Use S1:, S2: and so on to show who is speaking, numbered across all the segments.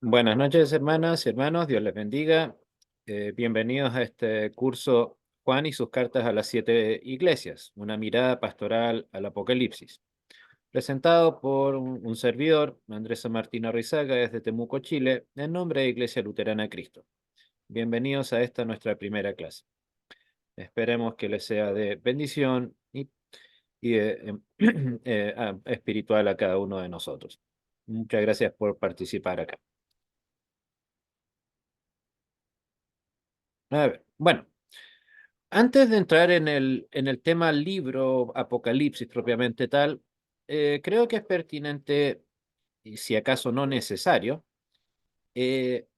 S1: Buenas noches, hermanas y hermanos. Dios les bendiga. Bienvenidos a este curso Juan y sus cartas a las 7 iglesias, una mirada pastoral al Apocalipsis. Presentado por un servidor, Andrés Martino Rizaga, desde Temuco, Chile, en nombre de Iglesia Luterana Cristo. Bienvenidos a esta nuestra primera clase. Esperemos que les sea de bendición y espiritual a cada uno de nosotros. Muchas gracias por participar acá. A ver, bueno. Antes de entrar en el tema libro Apocalipsis propiamente tal, creo que es pertinente, y si acaso no necesario,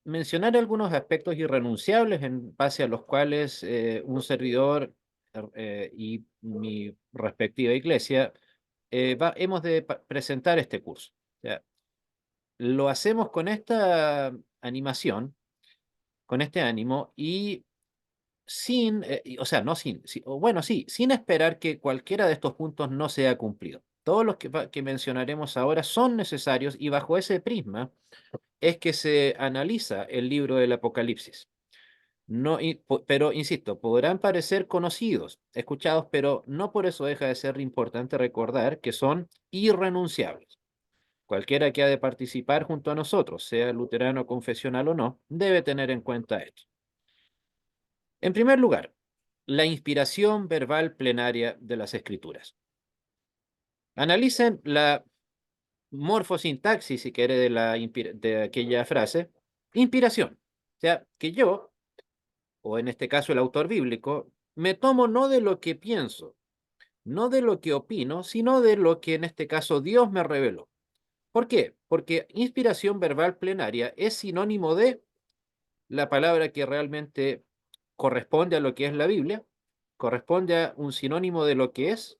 S1: mencionar algunos aspectos irrenunciables en base a los cuales un servidor y mi respectiva iglesia hemos de presentar este curso. O sea, lo hacemos con esta animación, con este ánimo y o sea, no o bueno, sí, sin esperar que cualquiera de estos puntos no sea cumplido. Todos los que mencionaremos ahora son necesarios y bajo ese prisma es que se analiza el libro del Apocalipsis. No, pero insisto, podrán parecer conocidos, escuchados, pero no por eso deja de ser importante recordar que son irrenunciables. Cualquiera que ha de participar junto a nosotros, sea luterano, confesional o no, debe tener en cuenta esto. En primer lugar, la inspiración verbal plenaria de las escrituras. Analicen la morfosintaxis, si quiere, de aquella frase, inspiración. O sea, que yo, o en este caso el autor bíblico, me tomo no de lo que pienso, no de lo que opino, sino de lo que en este caso Dios me reveló. ¿Por qué? Porque inspiración verbal plenaria es sinónimo de la palabra que realmente corresponde a lo que es la Biblia, corresponde a un sinónimo de lo que es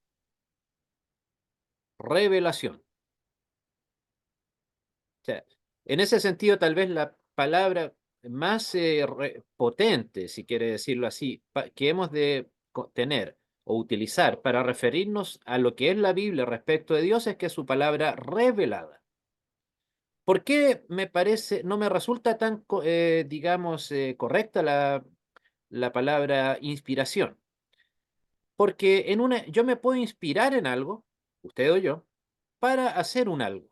S1: revelación. O sea, en ese sentido, tal vez la palabra más potente, si quiere decirlo así, que hemos de tener o utilizar para referirnos a lo que es la Biblia respecto de Dios es que es su palabra revelada. ¿Por qué no me resulta tan, digamos, correcta la palabra inspiración? Porque yo me puedo inspirar en algo, usted o yo, para hacer un algo,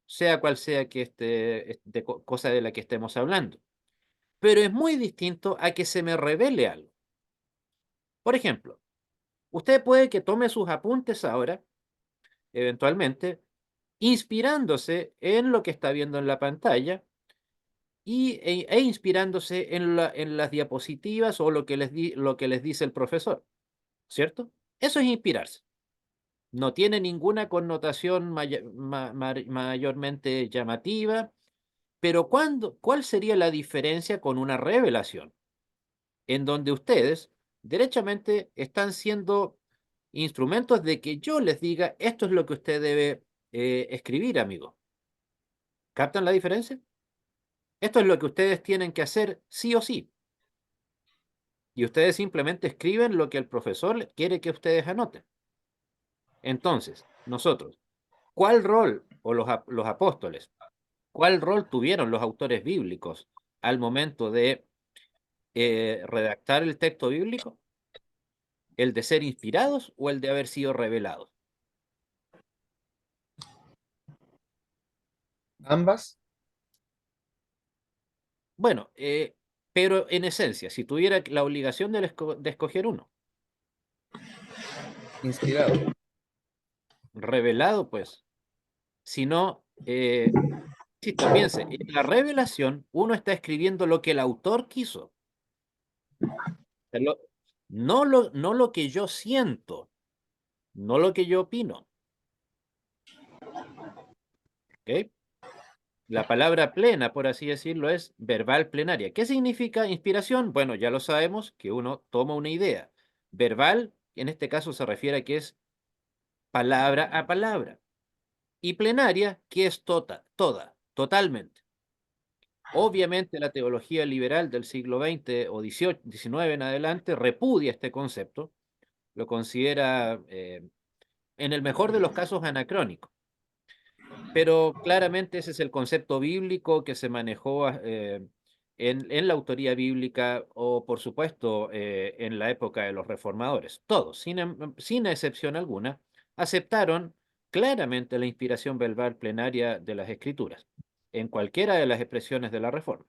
S1: sea cual sea que cosa de la que estemos hablando. Pero es muy distinto a que se me revele algo. Por ejemplo, usted puede que tome sus apuntes ahora, eventualmente, inspirándose en lo que está viendo en la pantalla e inspirándose en las diapositivas o lo que les dice el profesor, ¿cierto? Eso es inspirarse. No tiene ninguna connotación mayormente llamativa, pero ¿cuál sería la diferencia con una revelación? En donde ustedes derechamente están siendo instrumentos de que yo les diga, esto es lo que usted debe escribir, amigo. ¿Captan la diferencia? Esto es lo que ustedes tienen que hacer sí o sí. Y ustedes simplemente escriben lo que el profesor quiere que ustedes anoten. Entonces, nosotros, ¿cuál rol, o los apóstoles, cuál rol tuvieron los autores bíblicos al momento de redactar el texto bíblico? ¿El de ser inspirados o el de haber sido revelados?
S2: Ambas.
S1: Bueno, pero en esencia, si tuviera la obligación de escoger uno,
S2: Inspirado.
S1: revelado, pues, si no, insisto, piense, en la revelación uno está escribiendo lo que el autor quiso, no lo que yo siento, no lo que yo opino, ¿ok? La palabra plena, por así decirlo, es verbal plenaria. ¿Qué significa inspiración? Bueno, ya lo sabemos, que uno toma una idea. Verbal, en este caso se refiere a que es palabra a palabra. Y plenaria, que es totalmente. Obviamente la teología liberal del siglo XX o XIX en adelante repudia este concepto, lo considera en el mejor de los casos anacrónico. pero claramente ese es el concepto bíblico que se manejó en la autoría bíblica o, por supuesto, en la época de los reformadores. Todos, sin excepción alguna, aceptaron claramente la inspiración verbal plenaria de las Escrituras, en cualquiera de las expresiones de la Reforma.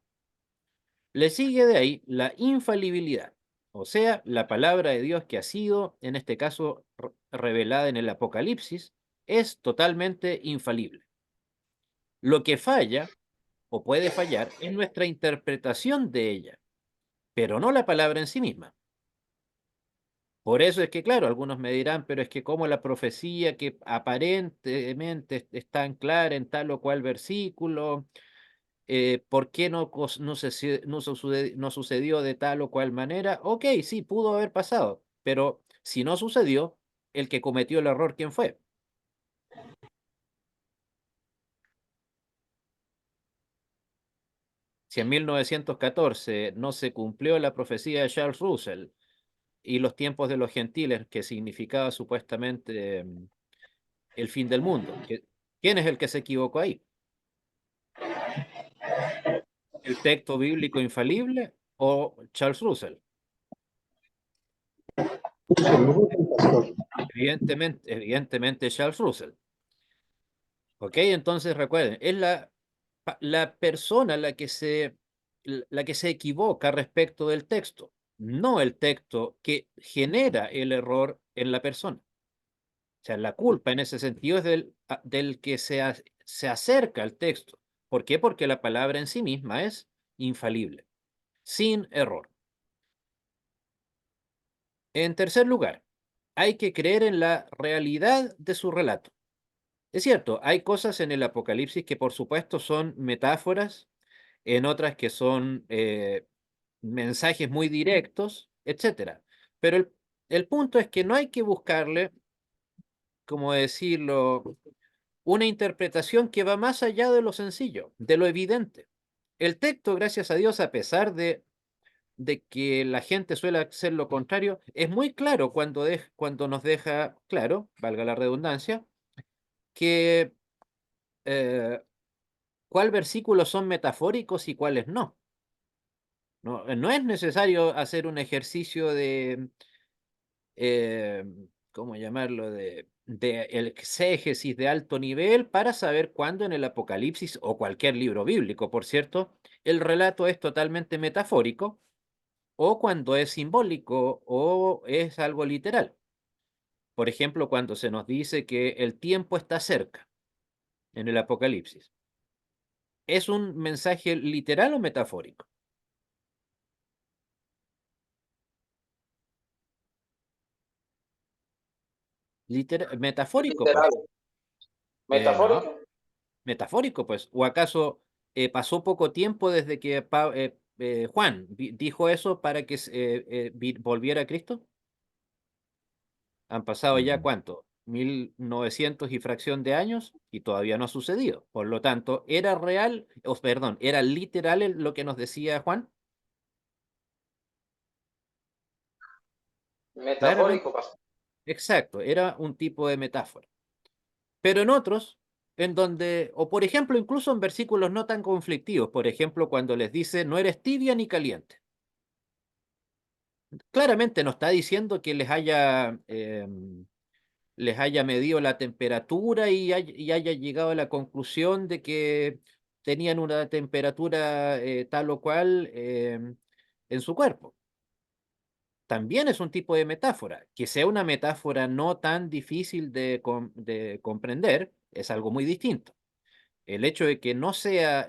S1: Le sigue de ahí la infalibilidad, o sea, la palabra de Dios que ha sido, en este caso, revelada en el Apocalipsis, es totalmente infalible. Lo que falla o puede fallar es nuestra interpretación de ella, pero no la palabra en sí misma. Por eso es que, claro, algunos me dirán, pero es que como la profecía que aparentemente es tan clara en tal o cual versículo, ¿por qué no sucedió de tal o cual manera? Ok, sí, pudo haber pasado, pero si no sucedió, el que cometió el error, ¿quién fue? Si en 1914 no se cumplió la profecía de Charles Russell y los tiempos de los gentiles, que significaba supuestamente el fin del mundo, ¿quién es el que se equivocó ahí? ¿El texto bíblico infalible o Charles Russell?
S2: Pastor.
S1: Evidentemente Charles Russell. ¿Ok? Entonces recuerden, es la persona la que se equivoca respecto del texto, no el texto que genera el error en la persona. O sea, la culpa en ese sentido es del que se acerca al texto. ¿Por qué? Porque la palabra en sí misma es infalible, sin error. En tercer lugar, hay que creer en la realidad de su relato. Es cierto, hay cosas en el Apocalipsis que por supuesto son metáforas, en otras que son mensajes muy directos, etcétera. Pero el punto es que no hay que buscarle, como decirlo, una interpretación que va más allá de lo sencillo, de lo evidente. El texto, gracias a Dios, a pesar de que la gente suele hacer lo contrario, es muy claro cuando nos deja claro, valga la redundancia, que cuál versículos son metafóricos y cuáles no. No es necesario hacer un ejercicio de, eh, ¿cómo llamarlo?, de exégesis de alto nivel para saber cuándo en el Apocalipsis o cualquier libro bíblico, por cierto, el relato es totalmente metafórico o cuando es simbólico o es algo literal. Por ejemplo, cuando se nos dice que el tiempo está cerca en el Apocalipsis, ¿es un mensaje literal o metafórico? Metafórico,
S2: Literal,
S1: pues. No,
S2: metafórico.
S1: metafórico, pues. ¿O acaso pasó poco tiempo desde que Juan dijo eso para que volviera a Cristo? Han pasado ya cuánto, 1900 y fracción de años y todavía no ha sucedido. Por lo tanto, ¿era real, o perdón, era literal lo que nos decía Juan? Claramente,
S2: Metafórico, pastor.
S1: exacto, era un tipo de metáfora. Pero en otros, en donde, o por ejemplo, incluso en versículos no tan conflictivos, por ejemplo, cuando les dice, no eres tibia ni caliente. Claramente no está diciendo que les haya medido la temperatura y haya llegado a la conclusión de que tenían una temperatura tal o cual en su cuerpo. También es un tipo de metáfora. Que sea una metáfora no tan difícil de comprender es algo muy distinto. El hecho de que no sea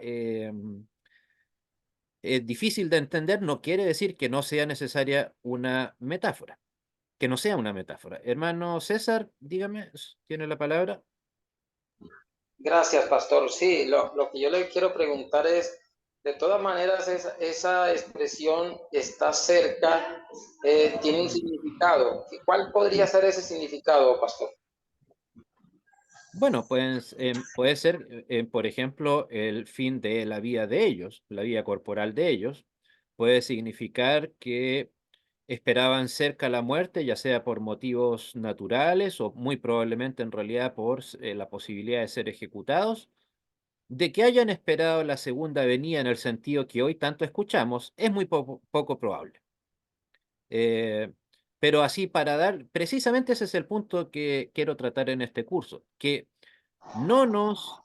S1: difícil de entender no quiere decir que no sea necesaria una metáfora, que no sea una metáfora. Hermano César, dígame, ¿tiene la palabra?
S2: Gracias, pastor. Sí, lo que yo le quiero preguntar es, de todas maneras, esa expresión está cerca, tiene un significado. ¿Cuál podría ser ese significado, pastor?
S1: Bueno, pues puede ser, por ejemplo, el fin de la vida de ellos, la vida corporal de ellos, puede significar que esperaban cerca la muerte, ya sea por motivos naturales o muy probablemente en realidad por la posibilidad de ser ejecutados. De que hayan esperado la segunda venida en el sentido que hoy tanto escuchamos, es muy poco probable. Eh, pero así para dar, precisamente ese es el punto que quiero tratar en este curso, que no nos,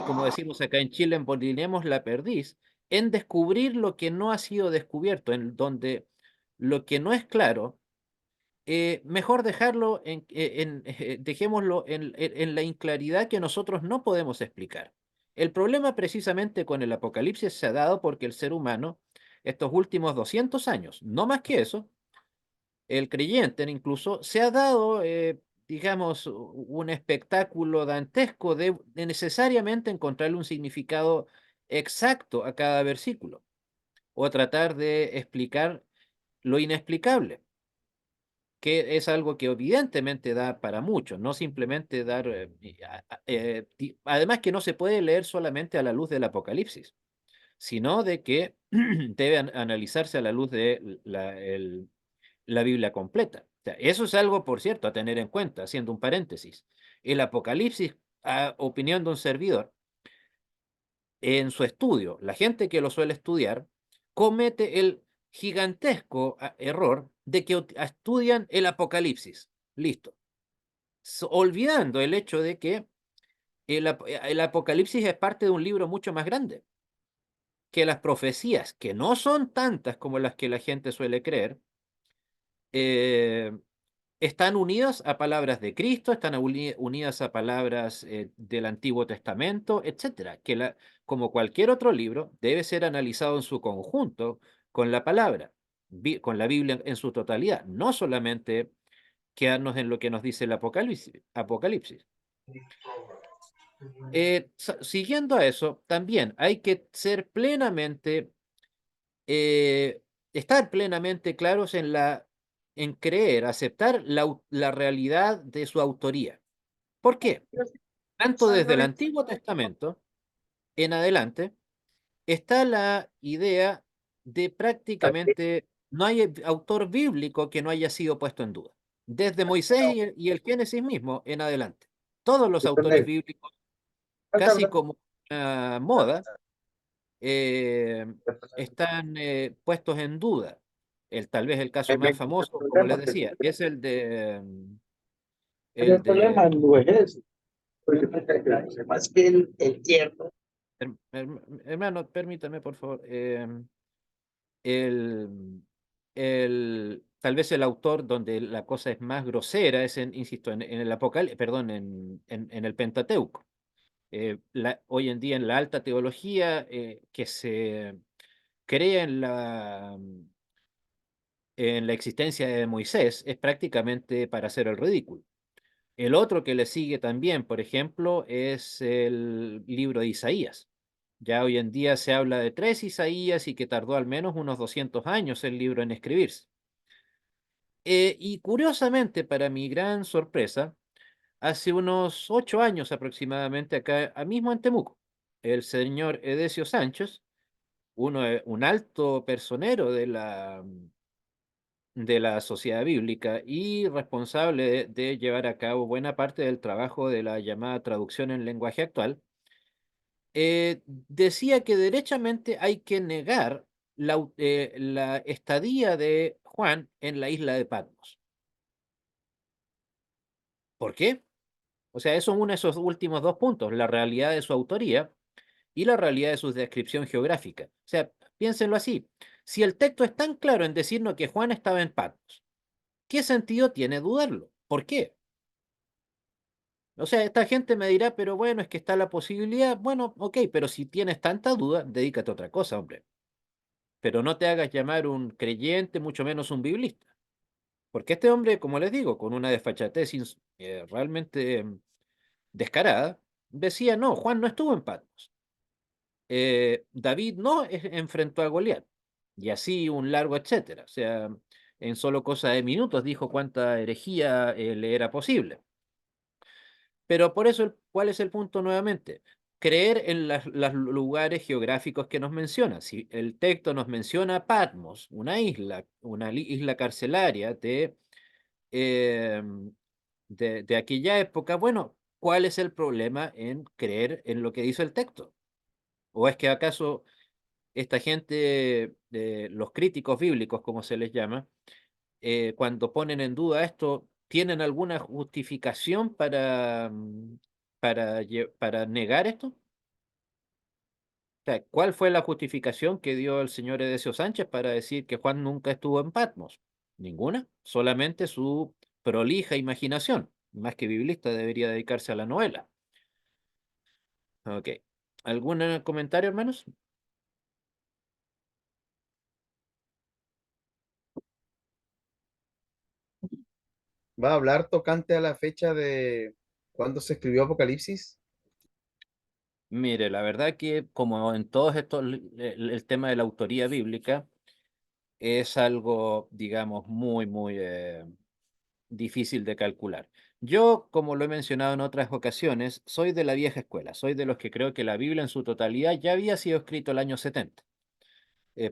S1: como decimos acá en Chile, embolinemos la perdiz en descubrir lo que no ha sido descubierto, en donde lo que no es claro, mejor dejarlo dejémoslo en la inclaridad que nosotros no podemos explicar. El problema precisamente con el Apocalipsis se ha dado porque el ser humano, estos últimos 200 años, no más que eso, el creyente incluso, se ha dado, digamos, un espectáculo dantesco de necesariamente encontrarle un significado exacto a cada versículo o tratar de explicar lo inexplicable, que es algo que evidentemente da para mucho, no simplemente dar, además que no se puede leer solamente a la luz del Apocalipsis, sino de que debe analizarse a la luz de la Biblia completa. O sea, eso es algo, por cierto, a tener en cuenta, haciendo un paréntesis. El Apocalipsis, a opinión de un servidor, en su estudio, la gente que lo suele estudiar, comete el gigantesco error de que estudian el Apocalipsis. Listo. Olvidando el hecho de que el Apocalipsis es parte de un libro mucho más grande, que las profecías, que no son tantas como las que la gente suele creer, eh, están unidas a palabras de Cristo, están unidas a palabras del Antiguo Testamento, etcétera, que como cualquier otro libro debe ser analizado en su conjunto con la palabra, con la Biblia en su totalidad, no solamente quedarnos en lo que nos dice el Apocalipsis. Siguiendo a eso, también hay que ser plenamente, eh, estar plenamente claros en creer, aceptar la realidad de su autoría. ¿Por qué? Tanto desde el Antiguo Testamento en adelante está la idea de prácticamente no hay autor bíblico que no haya sido puesto en duda. Desde Moisés y el Génesis mismo en adelante. Todos los autores bíblicos, casi como una moda, eh, están puestos en duda. Tal vez el caso más
S3: El
S1: famoso, como les
S3: problema, que
S1: decía, es el
S3: el
S1: de
S3: problema no es ese, porque más que el tiempo.
S1: hermano, permítame, por favor. El, tal vez el autor donde la cosa es más grosera es insisto, en el perdón, en el Pentateuco. Hoy en día en la alta teología que se crea en la existencia de Moisés es prácticamente para hacer el ridículo. El otro que le sigue también, por ejemplo, es el libro de Isaías. Ya hoy en día se habla de tres Isaías y que tardó al menos unos 200 años el libro en escribirse. Y curiosamente, para mi gran sorpresa, hace unos 8 años aproximadamente, acá mismo en Temuco, el señor Edesio Sánchez, un alto personero de la Sociedad Bíblica y responsable de llevar a cabo buena parte del trabajo de la llamada traducción en lenguaje actual, decía que derechamente hay que negar la estadía de Juan en la isla de Patmos. ¿Por qué? O sea, eso es uno de esos últimos dos puntos, la realidad de su autoría y la realidad de su descripción geográfica. O sea, piénsenlo así. Si el texto es tan claro en decirnos que Juan estaba en Patmos, ¿qué sentido tiene dudarlo? ¿Por qué? O sea, esta gente me dirá, pero bueno, es que está la posibilidad. Bueno, ok, pero si tienes tanta duda, dedícate a otra cosa, hombre. Pero no te hagas llamar un creyente, mucho menos un biblista. Porque este hombre, como les digo, con una desfachatez realmente descarada, decía, no, Juan no estuvo en Patmos. David no enfrentó a Goliat. Y así un largo etcétera. O sea, en solo cosa de minutos dijo cuánta herejía le era posible. Pero por eso, ¿cuál es el punto nuevamente? creer en los lugares geográficos que nos menciona. Si el texto nos menciona Patmos, una isla carcelaria de aquella época, bueno, ¿cuál es el problema en creer en lo que dice el texto? ¿O es que acaso esta gente, los críticos bíblicos, como se les llama, cuando ponen en duda esto, tienen alguna justificación para negar esto? O sea, ¿cuál fue la justificación que dio el señor Edesio Sánchez para decir que Juan nunca estuvo en Patmos? Ninguna, solamente su prolija imaginación. Más que biblista debería dedicarse a la novela. Ok. ¿Algún comentario, hermanos?
S4: ¿Va a hablar tocante a la fecha de cuándo se escribió Apocalipsis?
S1: Mire, la verdad que como en todos estos, el tema de la autoría bíblica es algo, digamos, muy difícil de calcular. Yo, como lo he mencionado en otras ocasiones, soy de la vieja escuela, soy de los que creo que la Biblia en su totalidad ya había sido escrito el año 70,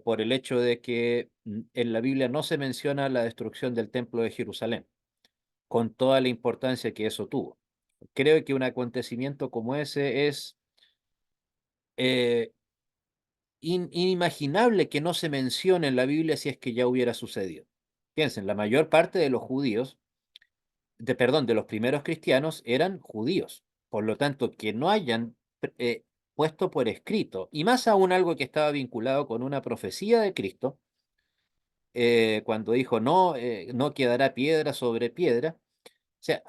S1: por el hecho de que en la Biblia no se menciona la destrucción del templo de Jerusalén, con toda la importancia que eso tuvo. Creo que un acontecimiento como ese es eh, inimaginable que no se mencione en la Biblia si es que ya hubiera sucedido. Piensen, la mayor parte de los judíos, perdón, de los primeros cristianos eran judíos. Por lo tanto, que no hayan puesto por escrito, y más aún algo que estaba vinculado con una profecía de Cristo, cuando dijo, no, no quedará piedra sobre piedra, o sea,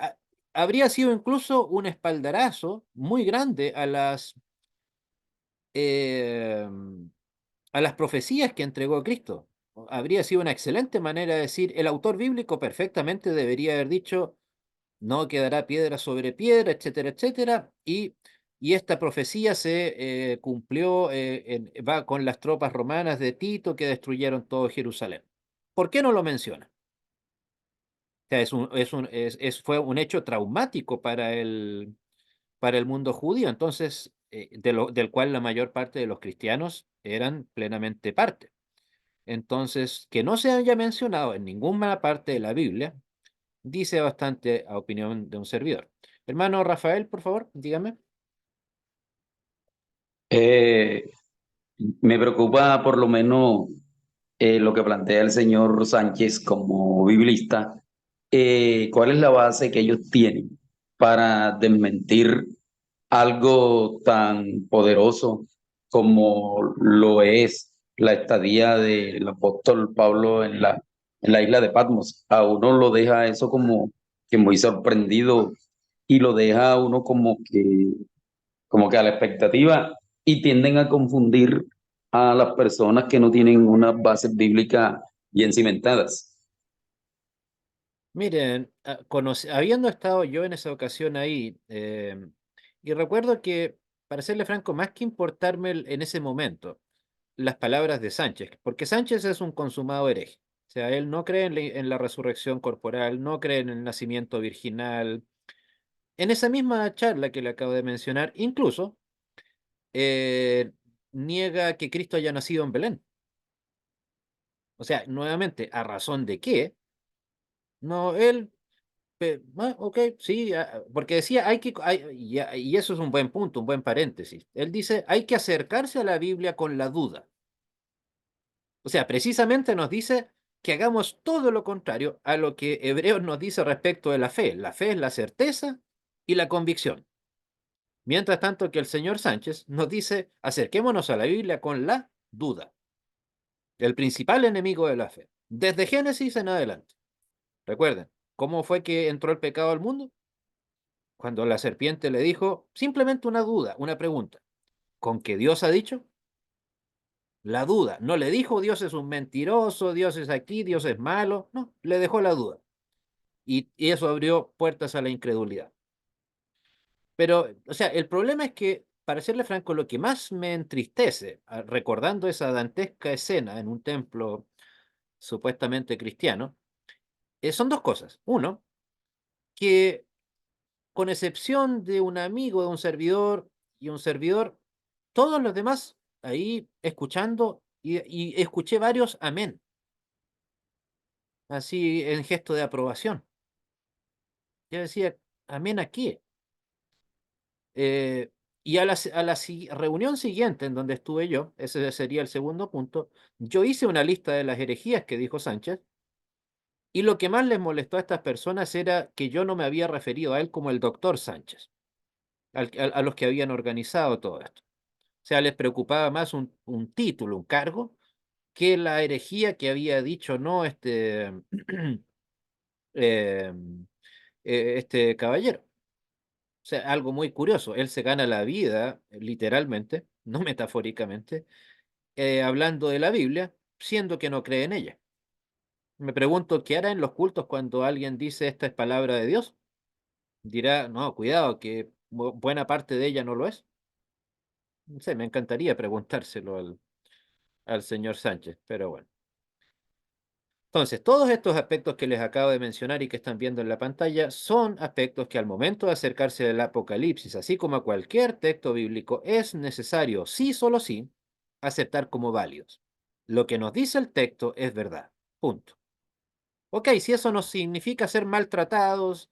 S1: habría sido incluso un espaldarazo muy grande eh, a las profecías que entregó Cristo. Habría sido una excelente manera de decir, el autor bíblico perfectamente debería haber dicho, no quedará piedra sobre piedra, etcétera, etcétera, y esta profecía se cumplió, va con las tropas romanas de Tito que destruyeron todo Jerusalén. ¿Por qué no lo menciona? O sea, fue un hecho traumático para el mundo judío, entonces, del cual la mayor parte de los cristianos eran plenamente parte. Entonces, que no se haya mencionado en ninguna parte de la Biblia, dice bastante a opinión de un servidor. Hermano Rafael, por favor, dígame.
S5: Eh, Me preocupa por lo menos lo que plantea el señor Sánchez como biblista. ¿Cuál es la base que ellos tienen para desmentir algo tan poderoso como lo es la estadía del apóstol Pablo en la isla de Patmos? A uno lo deja eso como que muy sorprendido y lo deja a uno como que a la expectativa, y tienden a confundir a las personas que no tienen unas bases bíblicas bien cimentadas.
S1: Miren, habiendo estado yo en esa ocasión ahí, y recuerdo que, para serle franco, más que importarme en ese momento las palabras de Sánchez, porque Sánchez es un consumado hereje. O sea, él no cree en la resurrección corporal, no cree en el nacimiento virginal. En esa misma charla que le acabo de mencionar, incluso eh, niega que Cristo haya nacido en Belén. O sea, nuevamente, ¿a razón de qué? No, él, ok, sí, porque decía, y eso es un buen punto, un buen paréntesis. Él dice, hay que acercarse a la Biblia con la duda. O sea, precisamente nos dice que hagamos todo lo contrario a lo que Hebreos nos dice respecto de la fe. La fe es la certeza y la convicción. Mientras tanto que el señor Sánchez nos dice, acerquémonos a la Biblia con la duda, el principal enemigo de la fe, desde Génesis en adelante. Recuerden, ¿cómo fue que entró el pecado al mundo? Cuando la serpiente le dijo simplemente una duda, una pregunta. ¿Con qué Dios ha dicho? La duda. No le dijo Dios es un mentiroso, Dios es aquí, Dios es malo. No, le dejó la duda. Y eso abrió puertas a la incredulidad. Pero, o sea, el problema es que, para serle franco, lo que más me entristece, recordando esa dantesca escena en un templo supuestamente cristiano, son dos cosas. Uno, que con excepción de un amigo, de un servidor y un servidor, todos los demás ahí escuchando, y escuché varios amén, así en gesto de aprobación. Yo decía, amén aquí. Y a la reunión siguiente en donde estuve yo, ese sería el segundo punto, yo hice una lista de las herejías que dijo Sánchez, y lo que más les molestó a estas personas era que yo no me había referido a él como el doctor Sánchez, a los que habían organizado todo esto. O sea, les preocupaba más un título, un cargo, que la herejía que había dicho no eh, este caballero. O sea, algo muy curioso. Él se gana la vida, literalmente, no metafóricamente, hablando de la Biblia, siendo que no cree en ella. Me pregunto, ¿qué hará en los cultos cuando alguien dice esta es palabra de Dios? Dirá, no, cuidado, que buena parte de ella no lo es. No sé, me encantaría preguntárselo al señor Sánchez, pero bueno. Entonces, todos estos aspectos que les acabo de mencionar y que están viendo en la pantalla son aspectos que al momento de acercarse al Apocalipsis, así como a cualquier texto bíblico, es necesario, sí, solo sí, aceptar como válidos. Lo que nos dice el texto es verdad. Punto. Ok, si eso nos significa ser maltratados,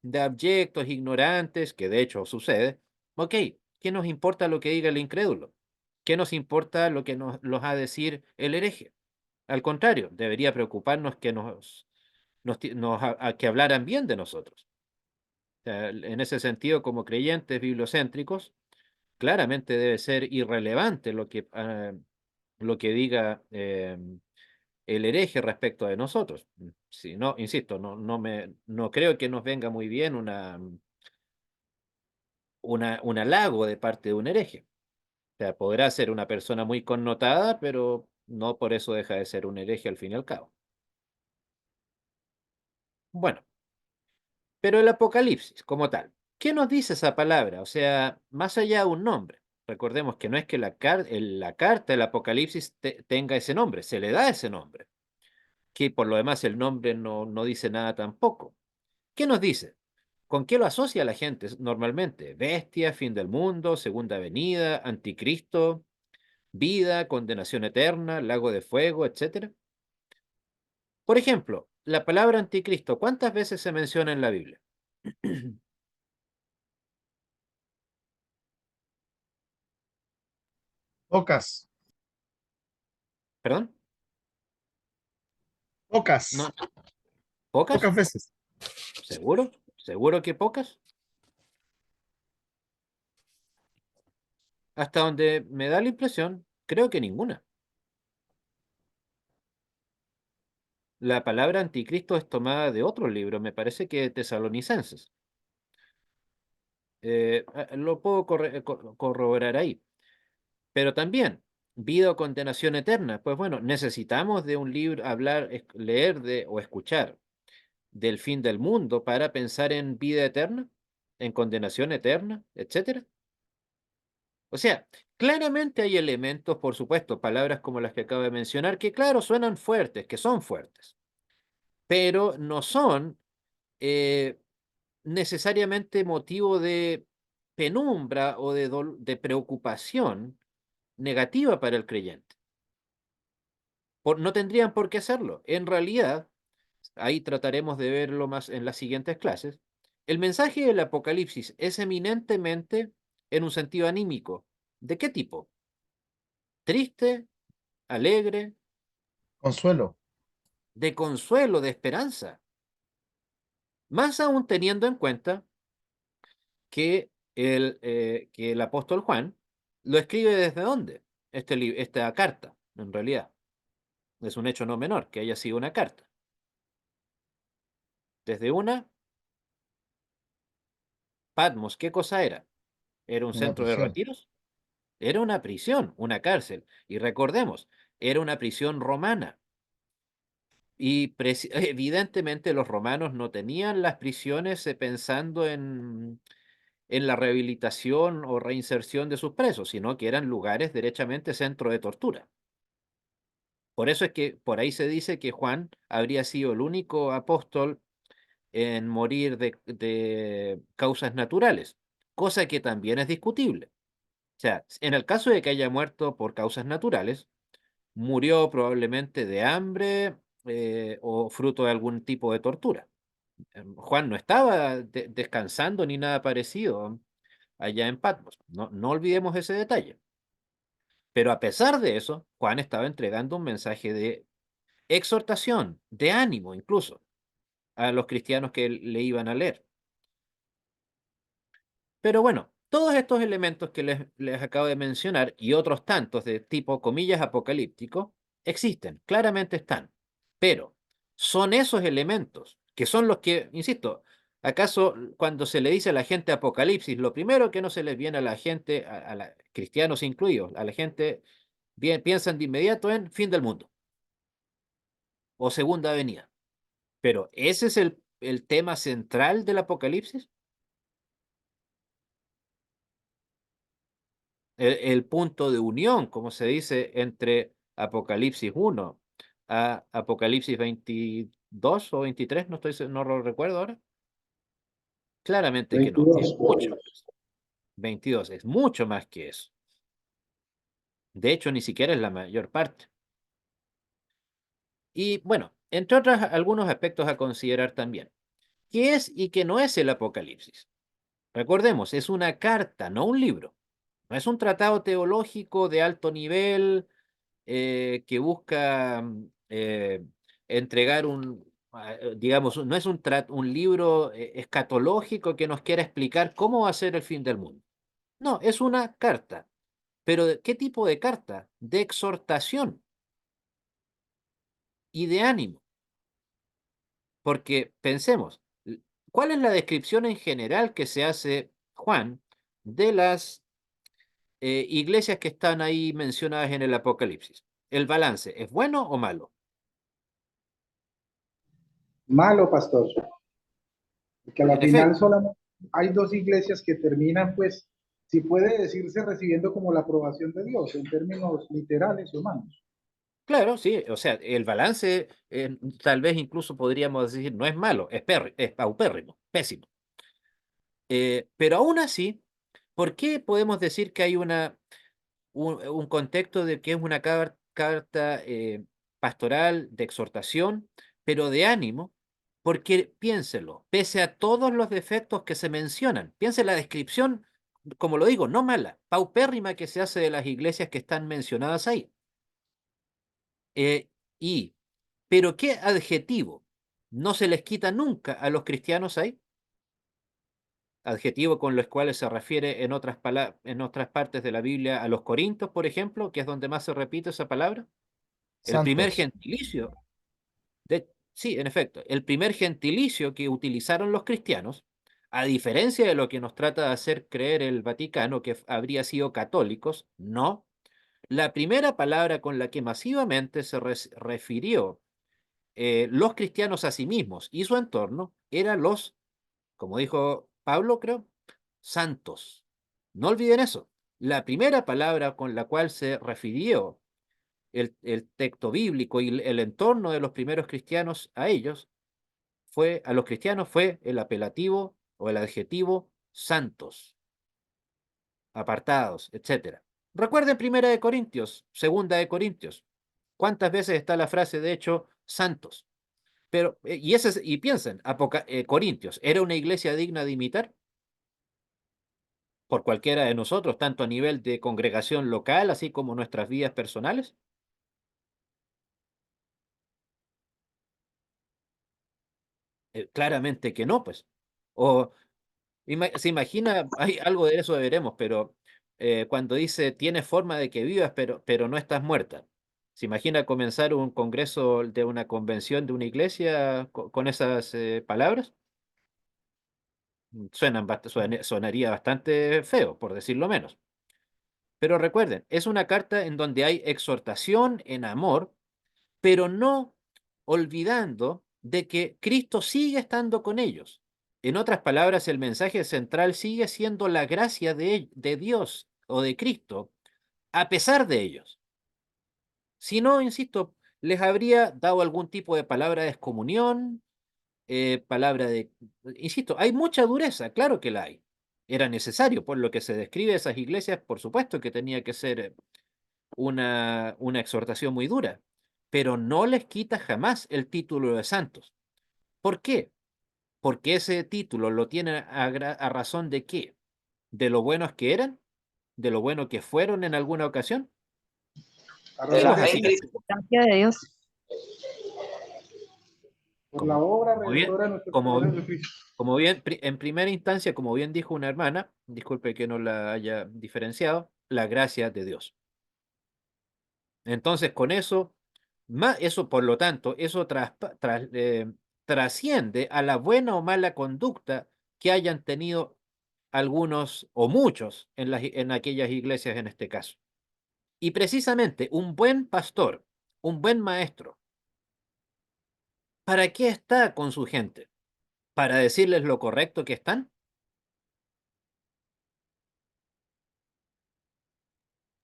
S1: de abyectos, ignorantes, que de hecho sucede, ok, ¿qué nos importa lo que diga el incrédulo? ¿Qué nos importa lo que nos ha a decir el hereje? Al contrario, debería preocuparnos que que hablaran bien de nosotros. O sea, en ese sentido, como creyentes bibliocéntricos, claramente debe ser irrelevante lo que diga el hereje respecto de nosotros. Si no, insisto, no creo que nos venga muy bien un halago de parte de un hereje. O sea, podrá ser una persona muy connotada, pero no por eso deja de ser un hereje al fin y al cabo. Bueno, pero el Apocalipsis como tal, ¿qué nos dice esa palabra? O sea, más allá de un nombre. Recordemos que no es que la carta del Apocalipsis tenga ese nombre, se le da ese nombre, que por lo demás el nombre no dice nada tampoco. ¿Qué nos dice? ¿Con qué lo asocia la gente normalmente? Bestia, fin del mundo, segunda venida, anticristo, vida, condenación eterna, lago de fuego, etcétera. Por ejemplo, la palabra anticristo, ¿cuántas veces se menciona en la Biblia?
S4: Pocas,
S1: ¿Perdón? No,
S4: pocas,
S1: ¿pocas?
S4: pocas veces.
S1: ¿Seguro? ¿Seguro que pocas? Hasta donde me da la impresión, creo que ninguna. La palabra anticristo es tomada de otro libro, me parece que Tesalonicenses. Lo puedo corroborar ahí. Pero también, vida o condenación eterna. Pues bueno, necesitamos de un libro, hablar, leer o escuchar del fin del mundo para pensar en vida eterna, en condenación eterna, etcétera. O sea, claramente hay elementos, por supuesto, palabras como las que acabo de mencionar, que claro, suenan fuertes, que son fuertes, pero no son eh, necesariamente motivo de penumbra o de preocupación negativa para el creyente. No tendrían por qué hacerlo. En realidad, ahí trataremos de verlo más en las siguientes clases. El mensaje del Apocalipsis es eminentemente en un sentido anímico. ¿De qué tipo? Triste, alegre,
S4: Consuelo.
S1: de consuelo, de esperanza. Más aún teniendo en cuenta que el apóstol Juan lo escribe desde dónde, esta carta, en realidad. Es un hecho no menor que haya sido una carta. Desde una Patmos, ¿qué cosa era? ¿Era un
S4: Una
S1: centro de
S4: prisión.
S1: retiros? Era una prisión, una cárcel. Y recordemos, era una prisión romana. Y evidentemente los romanos no tenían las prisiones pensando en la rehabilitación o reinserción de sus presos, sino que eran lugares derechamente centro de tortura. Por eso es que por ahí se dice que Juan habría sido el único apóstol en morir de causas naturales, cosa que también es discutible. O sea, en el caso de que haya muerto por causas naturales, murió probablemente de hambre o fruto de algún tipo de tortura. Juan no estaba descansando ni nada parecido allá en Patmos. No, no olvidemos ese detalle. Pero a pesar de eso, Juan estaba entregando un mensaje de exhortación, de ánimo incluso, a los cristianos que le iban a leer. Pero bueno, todos estos elementos que les acabo de mencionar y otros tantos de tipo, comillas, apocalíptico, existen, claramente están. Pero son esos elementos que son los que, insisto, ¿acaso cuando se le dice a la gente apocalipsis, lo primero que no se les viene a la gente, cristianos incluidos, a la gente piensan de inmediato en fin del mundo o segunda venida? Pero ese es el tema central del apocalipsis. El punto de unión, como se dice, entre Apocalipsis 1 a Apocalipsis 22 o 23, no lo recuerdo ahora. Claramente que no,
S3: 22.
S1: es mucho más. 22 es mucho más que eso. De hecho, ni siquiera es la mayor parte. Y bueno, entre otros, algunos aspectos a considerar también. ¿Qué es y qué no es el Apocalipsis? Recordemos, es una carta, no un libro. No es un tratado teológico de alto nivel que busca entregar digamos, no es un libro escatológico que nos quiera explicar cómo va a ser el fin del mundo. No, es una carta. Pero ¿qué tipo de carta? De exhortación y de ánimo. Porque pensemos, ¿cuál es la descripción en general que se hace, Juan, de las iglesias que están ahí mencionadas en el Apocalipsis? ¿El balance es bueno o malo?
S3: Malo, pastor. Que a la
S1: En
S3: final
S1: efecto,
S3: solamente hay dos iglesias que terminan, pues, si puede decirse, recibiendo como la aprobación de Dios en términos literales y humanos.
S1: claro, sí, o sea, el balance tal vez incluso podríamos decir no es malo, es paupérrimo, pésimo. Pero aún así, ¿por qué podemos decir que hay un contexto de que es una carta pastoral de exhortación, pero de ánimo? Porque piénselo, pese a todos los defectos que se mencionan, piense la descripción, como lo digo, no mala, paupérrima que se hace de las iglesias que están mencionadas ahí. Eh, y, pero ¿qué adjetivo no se les quita nunca a los cristianos ahí? Adjetivo con los cuales se refiere en otras partes de la Biblia a los Corintios, por ejemplo, que es donde más se repite esa palabra. El primer
S4: Santos.
S1: gentilicio, sí, en efecto, el primer gentilicio que utilizaron los cristianos, a diferencia de lo que nos trata de hacer creer el Vaticano, que habría sido católicos, no. La primera palabra con la que masivamente se refirió los cristianos a sí mismos y su entorno eran como dijo Pablo, creo, santos. No olviden eso. La primera palabra con la cual se refirió el texto bíblico y el entorno de los primeros cristianos a ellos, a los cristianos fue el apelativo o el adjetivo santos, apartados, etcétera. Recuerden Primera de Corintios, Segunda de Corintios. ¿Cuántas veces está la frase, de hecho, santos? Pero, y piensen, Corintios, ¿era una iglesia digna de imitar por cualquiera de nosotros, tanto a nivel de congregación local, así como nuestras vidas personales? Claramente que no, pues. O se imagina, hay algo de eso veremos, pero cuando dice tienes forma de que vivas, pero no estás muerta. ¿Se imagina comenzar un congreso de una convención de una iglesia con esas palabras? Sonaría bastante feo, por decirlo menos. Pero recuerden, es una carta en donde hay exhortación en amor, pero no olvidando de que Cristo sigue estando con ellos. En otras palabras, el mensaje central sigue siendo la gracia de Dios o de Cristo, a pesar de ellos. Si no, insisto, les habría dado algún tipo de palabra de excomunión, palabra de... Insisto, hay mucha dureza, claro que la hay. era necesario, por lo que se describe esas iglesias, por supuesto que tenía que ser una exhortación muy dura, pero no les quita jamás el título de santos. ¿Por qué? Porque ese título lo tienen a razón de qué, de lo buenos que eran, de lo bueno que fueron en alguna ocasión.
S2: De
S1: Eso
S2: la
S1: es
S2: fe
S1: así.
S2: en Cristo.
S6: Gracia de Dios.
S3: Por la obra
S1: como bien,
S3: redentora de nuestro
S1: como,
S3: Señor Jesucristo.
S1: como bien, en primera instancia, como bien dijo una hermana, disculpe que no la haya diferenciado, la gracia de Dios. Entonces, con eso, eso por lo tanto, eso trasciende a la buena o mala conducta que hayan tenido algunos o muchos en aquellas iglesias en este caso. Y precisamente un buen pastor, un buen maestro, ¿para qué está con su gente? ¿Para decirles lo correcto que están?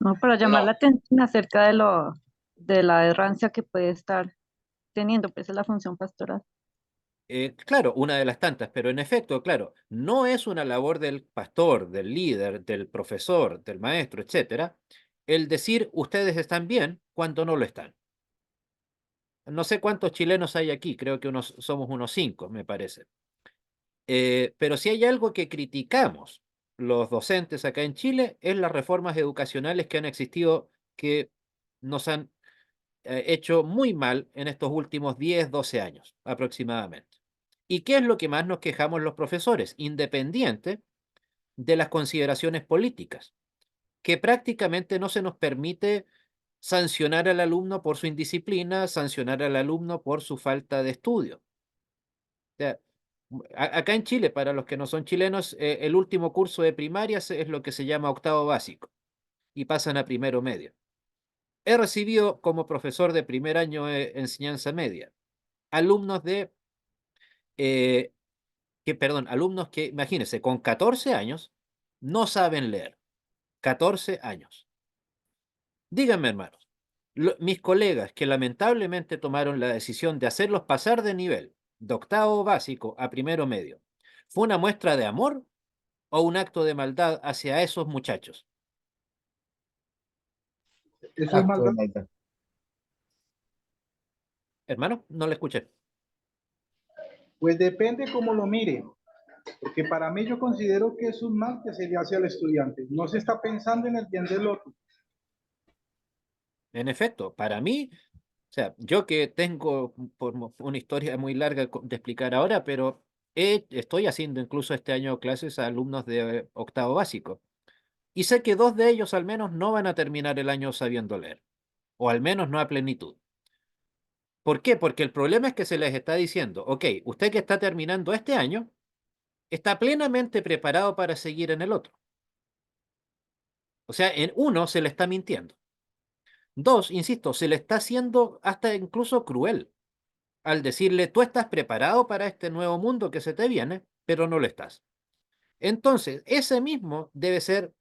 S6: ¿No? Para llamar
S2: No,
S6: la atención acerca de la errancia que puede estar teniendo, pues es la función pastoral.
S1: Claro, una de las tantas, pero en efecto, claro, no es una labor del pastor, del líder, del profesor, del maestro, etcétera, el decir ustedes están bien cuando no lo están. No sé cuántos chilenos hay aquí, creo que somos unos 5, me parece. Pero si hay algo que criticamos los docentes acá en Chile, es las reformas educacionales que han existido, que nos han hecho muy mal en estos últimos 10, 12 años aproximadamente. ¿Y qué es lo que más nos quejamos los profesores? Independiente de las consideraciones políticas, que prácticamente no se nos permite sancionar al alumno por su indisciplina, sancionar al alumno por su falta de estudio. O sea, acá en Chile, para los que no son chilenos, el último curso de primaria es lo que se llama octavo básico y pasan a primero medio. He recibido como profesor de primer año de enseñanza media alumnos alumnos que, imagínense, con 14 años no saben leer. 14 años. Díganme, hermanos, mis colegas que lamentablemente tomaron la decisión de hacerlos pasar de nivel de octavo básico a primero medio, ¿fue una muestra de amor o un acto de maldad hacia esos muchachos?
S3: Eso es
S4: Acto
S3: maldad.
S4: de maldad.
S1: Hermano, no le escuché.
S3: Pues depende cómo lo mire, porque para mí yo considero que es un mal que se le hace al estudiante. No se está pensando en el bien del otro.
S1: En efecto, para mí, o sea, yo que tengo una historia muy larga de explicar ahora, pero estoy haciendo incluso este año clases a alumnos de octavo básico. Y sé que 2 de ellos al menos no van a terminar el año sabiendo leer, o al menos no a plenitud. ¿Por qué? Porque el problema es que se les está diciendo, ok, usted que está terminando este año, está plenamente preparado para seguir en el otro. O sea, en uno se le está mintiendo. 2, insisto, se le está haciendo hasta incluso cruel al decirle, tú estás preparado para este nuevo mundo que se te viene, pero no lo estás. Entonces, ese mismo debe ser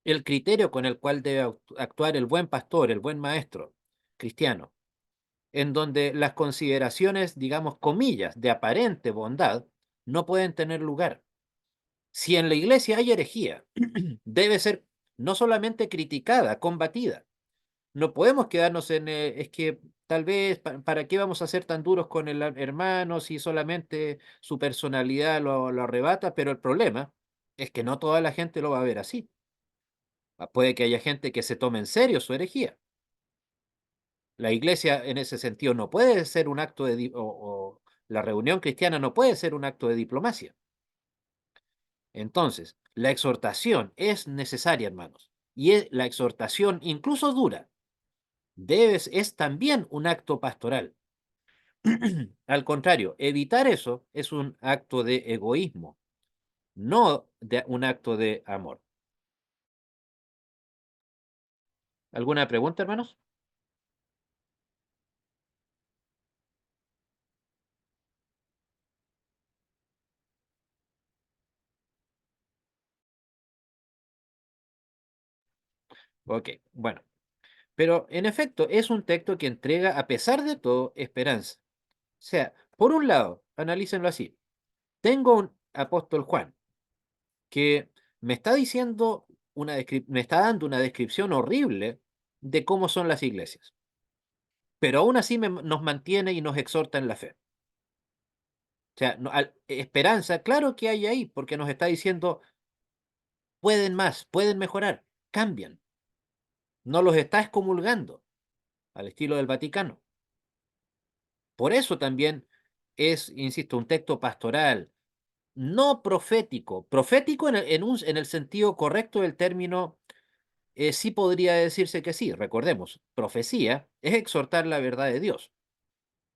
S1: el criterio con el cual debe actuar el buen pastor, el buen maestro cristiano, en donde las consideraciones, digamos, comillas, de aparente bondad, no pueden tener lugar. Si en la iglesia hay herejía, debe ser no solamente criticada, combatida. No podemos quedarnos en, es que tal vez, ¿para qué vamos a ser tan duros con el hermano si solamente su personalidad lo arrebata? Pero el problema es que no toda la gente lo va a ver así. Puede que haya gente que se tome en serio su herejía. La iglesia en ese sentido no puede ser un acto o la reunión cristiana no puede ser un acto de diplomacia. Entonces, la exhortación es necesaria, hermanos, y la exhortación, incluso dura, es también un acto pastoral. Al contrario, evitar eso es un acto de egoísmo, no de un acto de amor. ¿Alguna pregunta, hermanos? Ok, bueno. Pero en efecto, es un texto que entrega, a pesar de todo, esperanza. O sea, por un lado, analícenlo así. Tengo un apóstol Juan que me está diciendo me está dando una descripción horrible de cómo son las iglesias. Pero aún así nos mantiene y nos exhorta en la fe. O sea, esperanza, claro que hay ahí, porque nos está diciendo, pueden más, pueden mejorar, cambian. No los está excomulgando, al estilo del Vaticano. Por eso también es, insisto, un texto pastoral, no profético. Profético en el sentido correcto del término, sí podría decirse que sí. Recordemos, profecía es exhortar la verdad de Dios.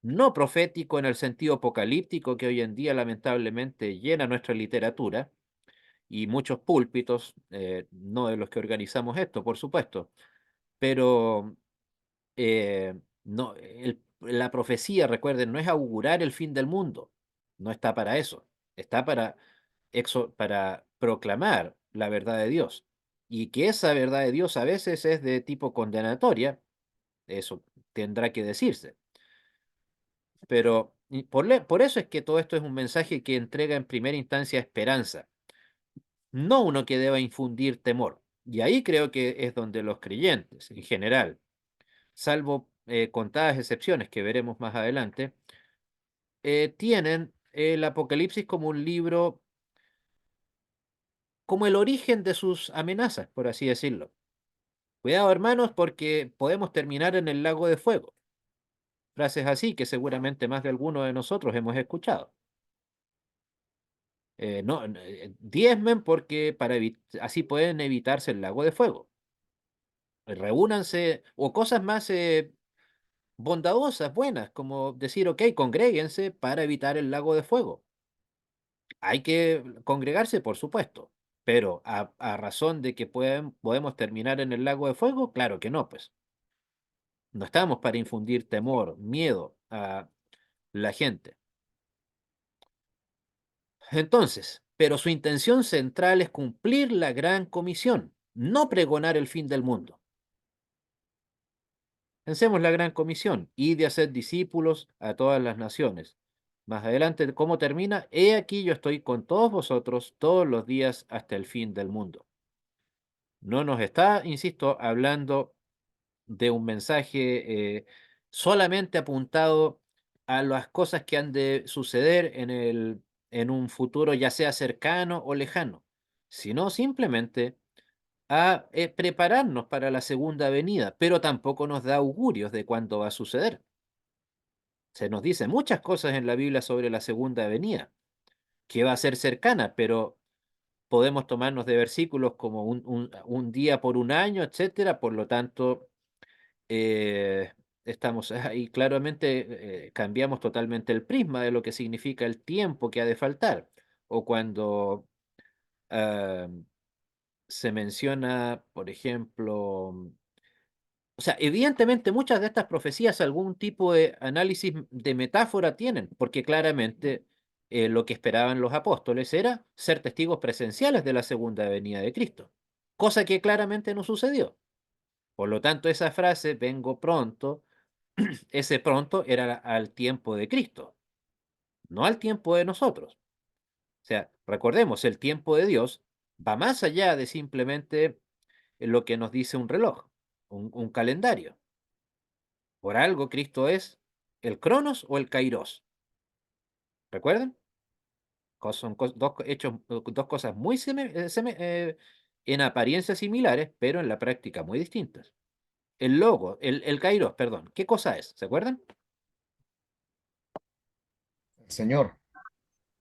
S1: No profético en el sentido apocalíptico que hoy en día lamentablemente llena nuestra literatura y muchos púlpitos, no de los que organizamos esto, por supuesto, pero no, la profecía, recuerden, no es augurar el fin del mundo, no está para eso, está para proclamar la verdad de Dios. Y que esa verdad de Dios a veces es de tipo condenatoria, eso tendrá que decirse. Pero por eso es que todo esto es un mensaje que entrega en primera instancia esperanza, no uno que deba infundir temor. Y ahí creo que es donde los creyentes, en general, salvo contadas excepciones que veremos más adelante, tienen el Apocalipsis como un libro, como el origen de sus amenazas, por así decirlo. Cuidado, hermanos, porque podemos terminar en el lago de fuego. Frases así que seguramente más de alguno de nosotros hemos escuchado. No, diezmen porque así pueden evitarse el lago de fuego. Reúnanse o cosas más bondadosas, buenas, como decir, ok, congréguense para evitar el lago de fuego. Hay que congregarse, por supuesto, pero a razón de que podemos terminar en el lago de fuego, claro que no, pues. No estamos para infundir temor, miedo a la gente. Entonces, pero su intención central es cumplir la gran comisión, no pregonar el fin del mundo. Pensemos la gran comisión, y de hacer discípulos a todas las naciones. Más adelante, ¿cómo termina? He aquí yo estoy con todos vosotros todos los días hasta el fin del mundo. No nos está, insisto, hablando de un mensaje solamente apuntado a las cosas que han de suceder en un futuro, ya sea cercano o lejano, sino simplemente a prepararnos para la segunda venida, pero tampoco nos da augurios de cuándo va a suceder. Se nos dice muchas cosas en la Biblia sobre la segunda venida, que va a ser cercana, pero podemos tomarnos de versículos como un día por un año, etcétera. Por lo tanto, eh, estamos ahí claramente, cambiamos totalmente el prisma de lo que significa el tiempo que ha de faltar. O cuando ah, se menciona, por ejemplo, o sea, evidentemente muchas de estas profecías algún tipo de análisis de metáfora tienen, porque claramente lo que esperaban los apóstoles era ser testigos presenciales de la segunda venida de Cristo, cosa que claramente no sucedió. Por lo tanto, esa frase, vengo pronto, ese pronto era al tiempo de Cristo, no al tiempo de nosotros. O sea, recordemos, el tiempo de Dios va más allá de simplemente lo que nos dice un reloj, un calendario. Por algo Cristo es el Cronos o el Kairos. ¿Recuerdan? Son dos cosas muy en apariencia similares, pero en la práctica muy distintas. El Kairos, perdón, ¿qué cosa es? ¿Se acuerdan?
S4: Señor,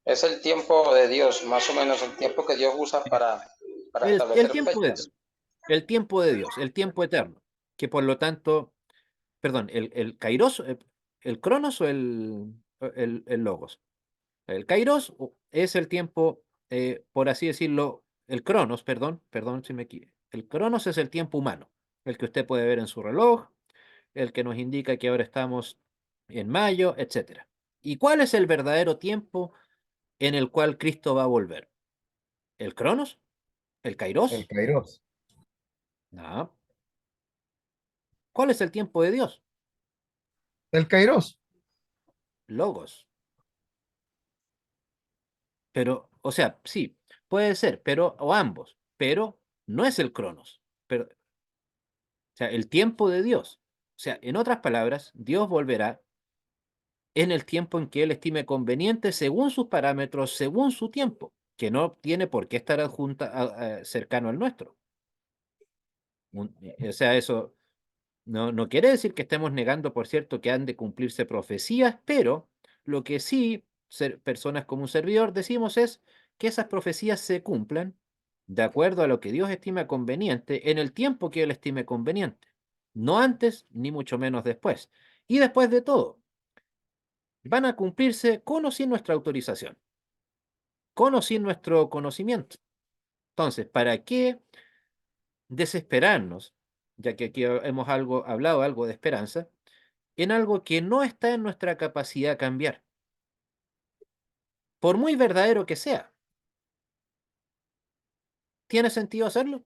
S2: Es el tiempo de Dios, más o menos el tiempo que Dios usa para
S1: El
S2: establecer
S1: tiempo de Dios,
S2: fechas.
S1: el tiempo de Dios, el tiempo eterno, que por lo tanto, perdón, el Kairos, el Cronos o el Logos. El Kairos es el tiempo, por así decirlo, el Cronos, perdón si me equivoco. El Cronos es el tiempo humano, el que usted puede ver en su reloj, el que nos indica que ahora estamos en mayo, etcétera. ¿Y cuál es el verdadero tiempo en el cual Cristo va a volver? ¿El Cronos? ¿El
S4: el
S1: Kairos?
S4: Kairos,
S1: No. ¿Cuál es el tiempo de Dios?
S4: el Kairos,
S1: Logos. Pero, o sea, sí, Puede ser, pero, o ambos, pero no es el Cronos. Pero, o sea, el tiempo de Dios. O sea, en otras palabras, Dios volverá en el tiempo en que Él estime conveniente, según sus parámetros, según su tiempo, que no tiene por qué estar cercano al nuestro. O sea, eso no quiere decir que estemos negando, por cierto, que han de cumplirse profecías, pero lo que sí, personas como un servidor, decimos es que esas profecías se cumplan de acuerdo a lo que Dios estima conveniente en el tiempo que Él estime conveniente, no antes ni mucho menos después. Y después de todo, van a cumplirse con o sin nuestra autorización, con o sin nuestro conocimiento. Entonces, ¿para qué desesperarnos, ya que aquí hemos hablado algo de esperanza, en algo que no está en nuestra capacidad de cambiar, por muy verdadero que sea? ¿Tiene sentido hacerlo?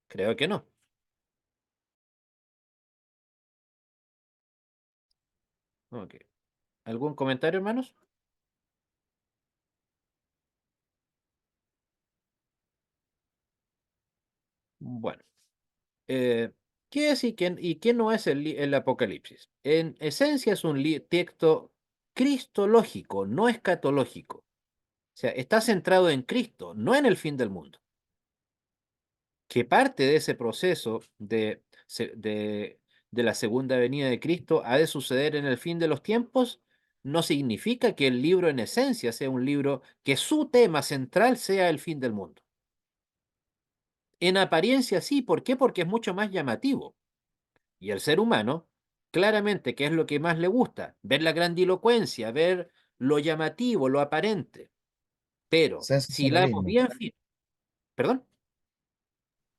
S1: Creo que no. Ok. ¿Algún comentario, hermanos? Bueno, eh, ¿qué es y qué no es el Apocalipsis? En esencia es un texto cristológico, no escatológico. O sea, está centrado en Cristo, no en el fin del mundo. Que parte de ese proceso de la segunda venida de Cristo ha de suceder en el fin de los tiempos, no significa que el libro en esencia sea un libro que su tema central sea el fin del mundo. En apariencia sí, ¿por qué? Porque es mucho más llamativo. Y el ser humano, claramente, ¿qué es lo que más le gusta? Ver la grandilocuencia, ver lo llamativo, lo aparente. Pero si la
S4: Sensacionalismo.
S1: bien, perdón,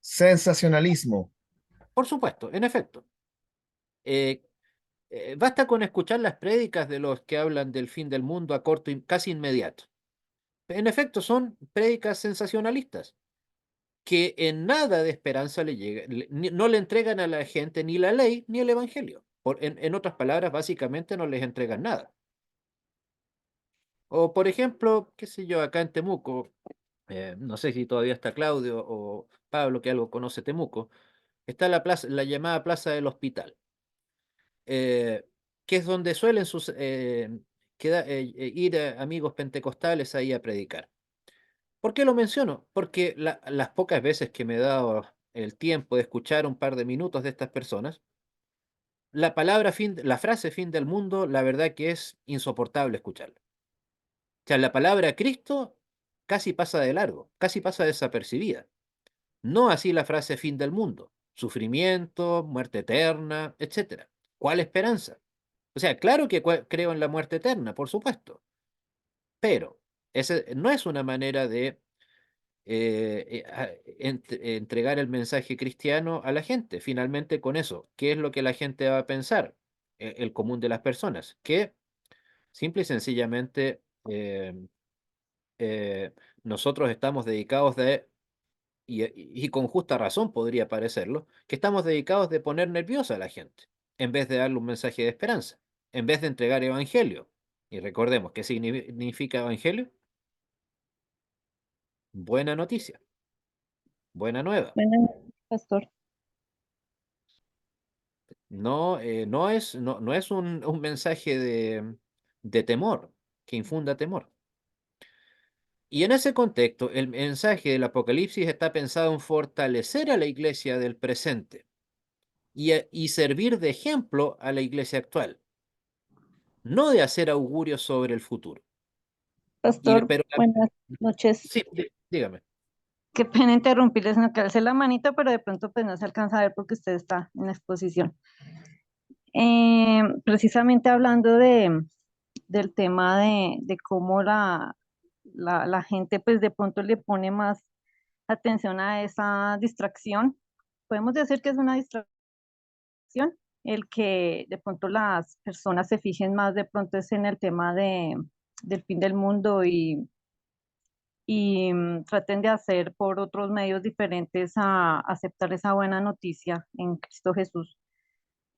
S4: Sensacionalismo.
S1: por supuesto, en efecto. Eh, Basta con escuchar las prédicas de los que hablan del fin del mundo a corto y casi inmediato. En efecto, son prédicas sensacionalistas que en nada de esperanza le llega, no le entregan a la gente ni la ley ni el evangelio. En otras palabras, básicamente no les entregan nada. O por ejemplo, qué sé yo, acá en Temuco, no sé si todavía está Claudio o Pablo, que algo conoce Temuco, está la plaza, la llamada Plaza del Hospital, eh, que es donde suelen ir amigos pentecostales ahí a predicar. ¿Por qué lo menciono? Porque las pocas veces que me he dado el tiempo de escuchar un par de minutos de estas personas, la frase fin del mundo, la verdad que es insoportable escucharla. O sea, la palabra Cristo casi pasa de largo, casi pasa desapercibida. No así la frase fin del mundo, sufrimiento, muerte eterna, etcétera. ¿Cuál esperanza? O sea, claro que creo en la muerte eterna, por supuesto, pero ese no es una manera de entregar el mensaje cristiano a la gente. Finalmente, con eso, ¿qué es lo que la gente va a pensar? El común de las personas, que simple y sencillamente eh, nosotros estamos dedicados y con justa razón podría parecerlo, que estamos dedicados de poner nerviosa a la gente, en vez de darle un mensaje de esperanza, en vez de entregar evangelio. Y recordemos, ¿qué significa evangelio? Buena noticia, buena nueva.
S6: Bueno, pastor.
S1: No es un mensaje de temor, que infunda temor. Y en ese contexto, el mensaje del Apocalipsis está pensado en fortalecer a la iglesia del presente y servir de ejemplo a la iglesia actual, no de hacer augurios sobre el futuro.
S6: Pastor,
S1: Pero
S6: buenas noches.
S1: sí, dígame.
S6: Qué pena interrumpirles, no que alce la manita, pero de pronto pues no se alcanza a ver porque usted está en la exposición. Precisamente hablando del tema de cómo la gente pues de pronto le pone más atención a esa distracción. Podemos decir que es una distracción el que de pronto las personas se fijen más de pronto es en el tema del fin del mundo y traten de hacer por otros medios diferentes a aceptar esa buena noticia en Cristo Jesús.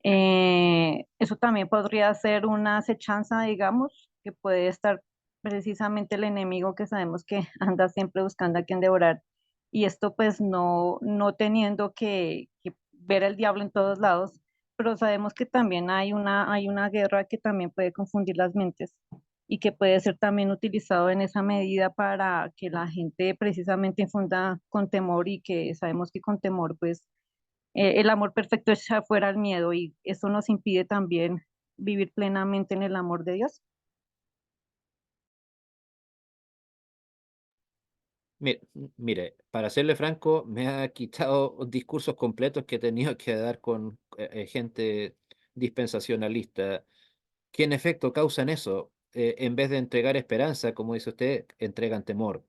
S6: Eso también podría ser una acechanza, digamos, que puede estar precisamente el enemigo que sabemos que anda siempre buscando a quien devorar. Y esto pues no teniendo que ver al diablo en todos lados, pero sabemos que también hay una guerra que también puede confundir las mentes y que puede ser también utilizado en esa medida para que la gente precisamente infunda con temor y que sabemos que con temor pues el amor perfecto echa fuera el miedo y eso nos impide también vivir plenamente en el amor de Dios.
S1: Mire, para serle franco, me ha quitado discursos completos que he tenido que dar con gente dispensacionalista, que en efecto causan eso. En vez de entregar esperanza, como dice usted, entregan temor.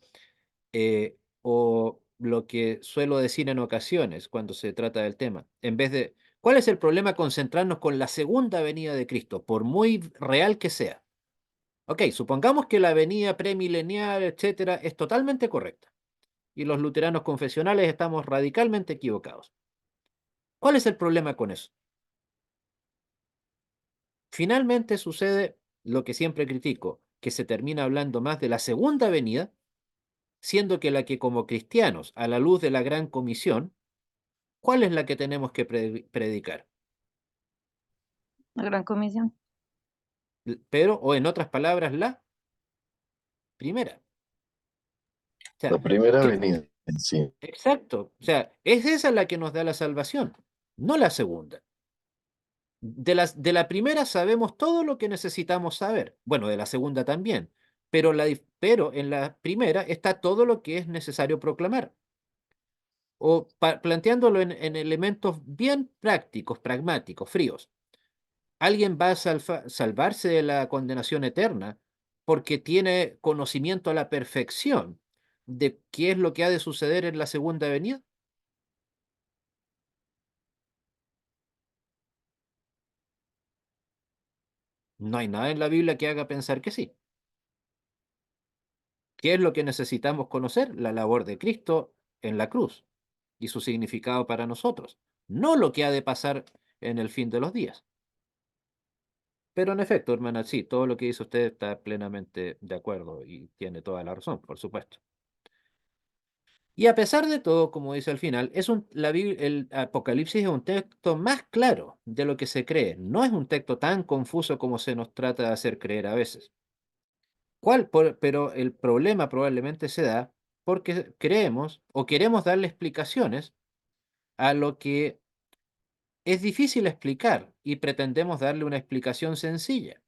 S1: O lo que suelo decir en ocasiones cuando se trata del tema, en vez de, ¿cuál es el problema con centrarnos con la segunda venida de Cristo, por muy real que sea? Ok, supongamos que la venida premilenial, etcétera, es totalmente correcta y los luteranos confesionales estamos radicalmente equivocados. ¿Cuál es el problema con eso? Finalmente sucede lo que siempre critico, que se termina hablando más de la segunda venida, siendo que la que como cristianos, a la luz de la gran comisión, ¿cuál es la que tenemos que predicar?
S6: La gran comisión.
S1: Pero, o en otras palabras, la primera. O sea,
S7: La primera
S1: ¿qué?
S7: venida, sí.
S1: Exacto. O sea, es esa la que nos da la salvación, no la segunda. De la primera sabemos todo lo que necesitamos saber. Bueno, de la segunda también. Pero en la primera está todo lo que es necesario proclamar. O planteándolo en elementos bien prácticos, pragmáticos, fríos. Alguien va a salvarse de la condenación eterna porque tiene conocimiento a la perfección de qué es lo que ha de suceder en la segunda venida. No hay nada en la Biblia que haga pensar que sí. ¿Qué es lo que necesitamos conocer? La labor de Cristo en la cruz y su significado para nosotros, no lo que ha de pasar en el fin de los días. Pero en efecto, hermana, sí, todo lo que dice usted está plenamente de acuerdo y tiene toda la razón, por supuesto. Y a pesar de todo, como dice al final, el Apocalipsis es un texto más claro de lo que se cree. No es un texto tan confuso como se nos trata de hacer creer a veces. Pero el problema probablemente se da porque creemos o queremos darle explicaciones a lo que es difícil explicar y pretendemos darle una explicación sencilla,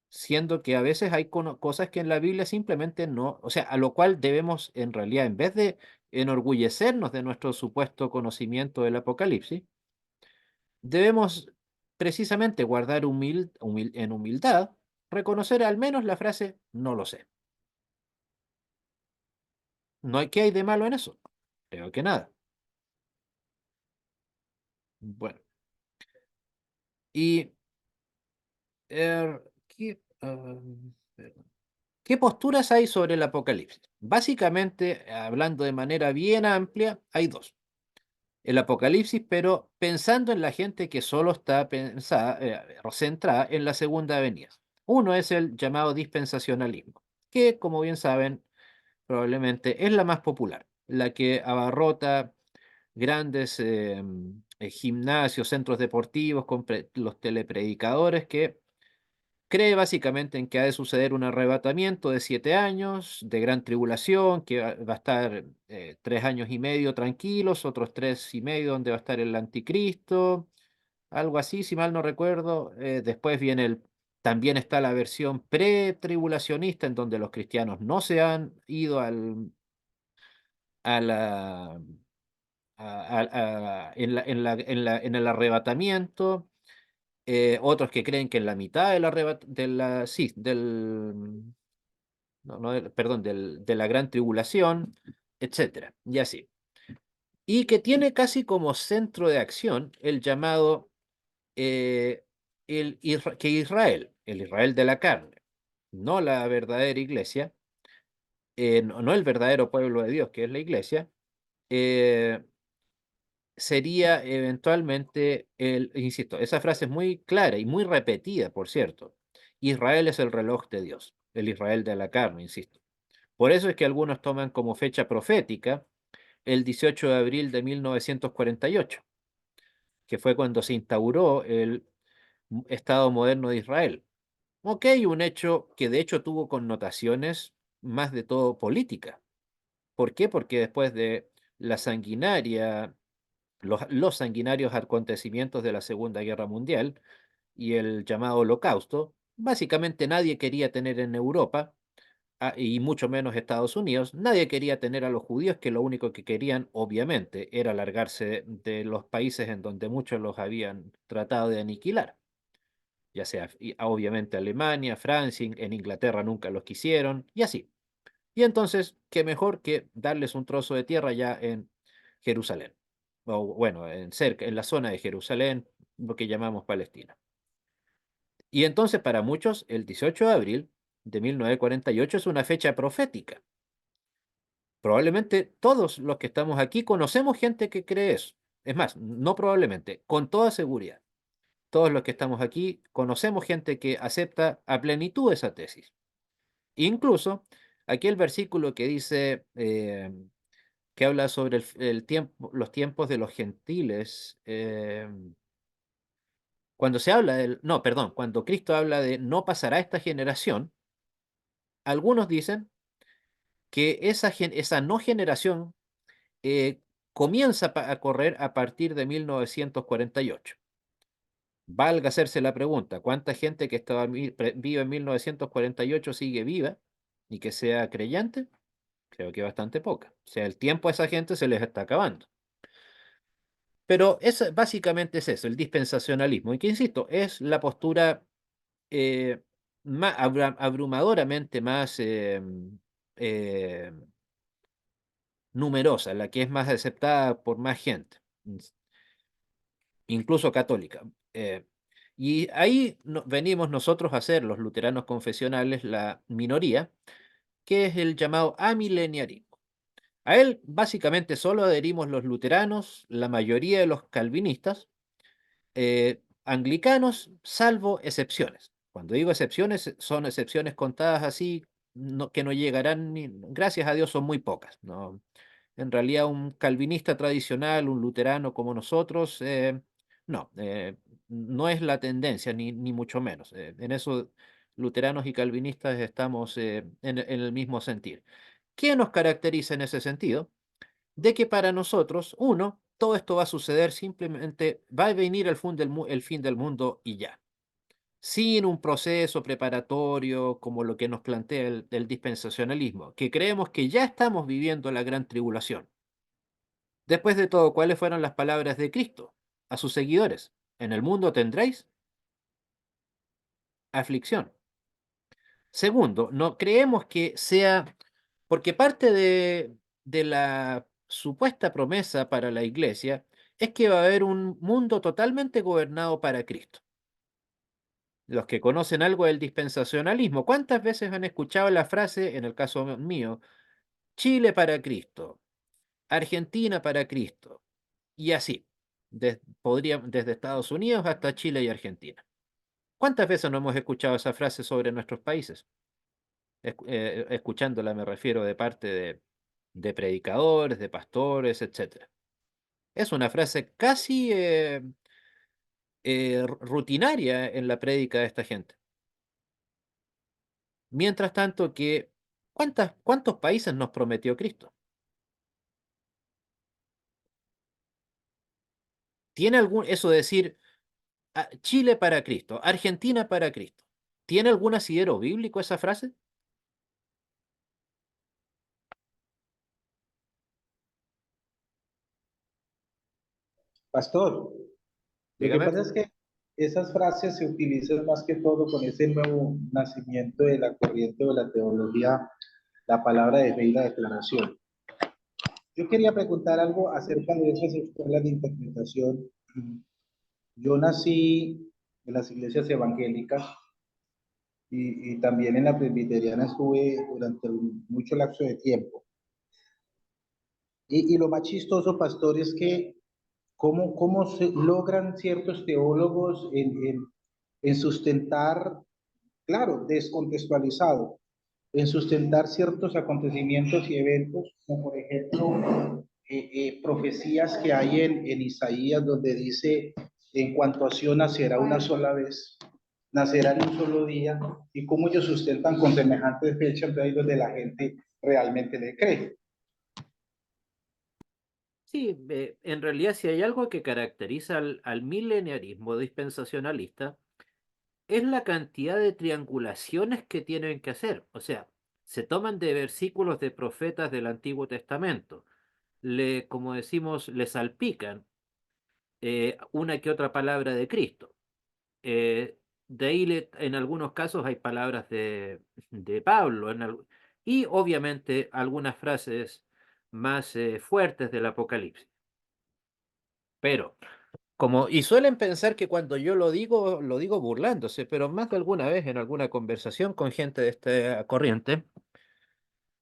S1: siendo que a veces hay cosas que en la Biblia simplemente no, o sea, a lo cual debemos en realidad, en vez de enorgullecernos de nuestro supuesto conocimiento del Apocalipsis, debemos precisamente guardar en humildad, reconocer al menos la frase no lo sé. No hay, ¿qué hay de malo en eso? Creo que nada. Bueno, y perdón. ¿Qué posturas hay sobre el Apocalipsis? Básicamente, hablando de manera bien amplia, hay dos. El Apocalipsis, pero pensando en la gente que solo está centrada en la segunda venida. Uno es el llamado dispensacionalismo, que, como bien saben, probablemente es la más popular, la que abarrota grandes gimnasios, centros deportivos, con los telepredicadores que cree básicamente en que ha de suceder un arrebatamiento de 7 años de gran tribulación, que va a estar 3 años y medio tranquilos, otros 3 y medio donde va a estar el anticristo, algo así, si mal no recuerdo. Después viene también está la versión pre-tribulacionista, en donde los cristianos no se han ido a la, en el arrebatamiento. Otros que creen que en la mitad no, perdón, de la gran tribulación, etcétera, y así. Y que tiene casi como centro de acción el llamado que Israel, el Israel de la carne, no la verdadera iglesia, no el verdadero pueblo de Dios, que es la iglesia, eh, sería eventualmente insisto, esa frase es muy clara y muy repetida, por cierto. Israel es el reloj de Dios. el Israel de la carne, insisto. Por eso es que algunos toman como fecha profética el 18 de abril de 1948, que fue cuando se instauró el Estado moderno de Israel. Ok, un hecho que de hecho tuvo connotaciones más de todo política. ¿Por qué? Porque después de la sanguinaria, los sanguinarios acontecimientos de la Segunda Guerra Mundial y el llamado Holocausto, básicamente nadie quería tener en Europa, y mucho menos Estados Unidos, nadie quería tener a los judíos, que lo único que querían, obviamente, era largarse de los países en donde muchos los habían tratado de aniquilar, ya sea obviamente Alemania, Francia, en Inglaterra nunca los quisieron, y así. Y entonces, qué mejor que darles un trozo de tierra ya en Jerusalén, o bueno, en la zona de Jerusalén, lo que llamamos Palestina. Y entonces, para muchos, el 18 de abril de 1948 es una fecha profética. Probablemente todos los que estamos aquí conocemos gente que cree eso. Es más, no probablemente, con toda seguridad. Todos los que estamos aquí conocemos gente que acepta a plenitud esa tesis. Incluso aquel versículo que dice, que habla sobre el tiempo, los tiempos de los gentiles, cuando se habla del, no, perdón, cuando Cristo habla de no pasará esta generación, algunos dicen que esa no generación comienza a correr a partir de 1948. Valga hacerse la pregunta, ¿cuánta gente que estaba viva en 1948 sigue viva y que sea creyente? Creo que bastante poca. O sea, el tiempo a esa gente se les está acabando. Pero básicamente es eso, el dispensacionalismo, y que, insisto, es la postura abrumadoramente más eh, numerosa, la que es más aceptada por más gente, incluso católica. Y ahí venimos nosotros a ser, los luteranos confesionales, la minoría, que es el llamado amileniarismo. A él básicamente solo adherimos los luteranos, la mayoría de los calvinistas, anglicanos, salvo excepciones. Cuando digo excepciones, son excepciones contadas así, que no llegarán, gracias a Dios son muy pocas, ¿no? En realidad un calvinista tradicional, un luterano como nosotros, no, no es la tendencia, ni mucho menos. En eso luteranos y calvinistas estamos en el mismo sentir. ¿Qué nos caracteriza en ese sentido? De que para nosotros, uno, todo esto va a suceder simplemente, va a venir el fin del mundo y ya, sin un proceso preparatorio como lo que nos plantea el dispensacionalismo, que creemos que ya estamos viviendo la gran tribulación. Después de todo, ¿cuáles fueron las palabras de Cristo a sus seguidores? En el mundo tendréis aflicción. Segundo, no creemos que sea, porque parte de la supuesta promesa para la iglesia es que va a haber un mundo totalmente gobernado para Cristo. Los que conocen algo del dispensacionalismo, ¿cuántas veces han escuchado la frase, en el caso mío, Chile para Cristo, Argentina para Cristo, y así, desde Estados Unidos hasta Chile y Argentina? ¿Cuántas veces no hemos escuchado esa frase sobre nuestros países? Escuchándola me refiero de parte de predicadores, de pastores, etcétera. Es una frase casi rutinaria en la prédica de esta gente. Mientras tanto que, ¿cuántos países nos prometió Cristo? ¿Tiene eso de decir Chile para Cristo, Argentina para Cristo? ¿Tiene algún asidero bíblico esa frase?
S3: Pastor, lo que
S1: Dígame.
S3: pasa es que esas frases se utilizan más que todo con ese nuevo nacimiento de la corriente de la teología, la palabra de fe y la declaración. Yo quería preguntar algo acerca de esas escuelas de interpretación. Yo nací en las iglesias evangélicas y también en la presbiteriana estuve durante mucho lapso de tiempo. Y lo más chistoso, pastor, es que cómo se logran ciertos teólogos en sustentar, claro, descontextualizado, en sustentar ciertos acontecimientos y eventos, como por ejemplo profecías que hay en Isaías, donde dice, en cuanto a Sion nacerá una sola vez, nacerá en un solo día, y cómo ellos sustentan con semejantes fechas, de ahí donde la gente realmente le cree.
S1: Sí, en realidad si hay algo que caracteriza al mileniarismo dispensacionalista, es la cantidad de triangulaciones que tienen que hacer. O sea, se toman de versículos de profetas del Antiguo Testamento, como decimos, le salpican una que otra palabra de Cristo. De ahí en algunos casos hay palabras de Pablo, y obviamente algunas frases más fuertes del Apocalipsis. Pero, y suelen pensar que cuando yo lo digo burlándose, pero más de alguna vez en alguna conversación con gente de esta corriente,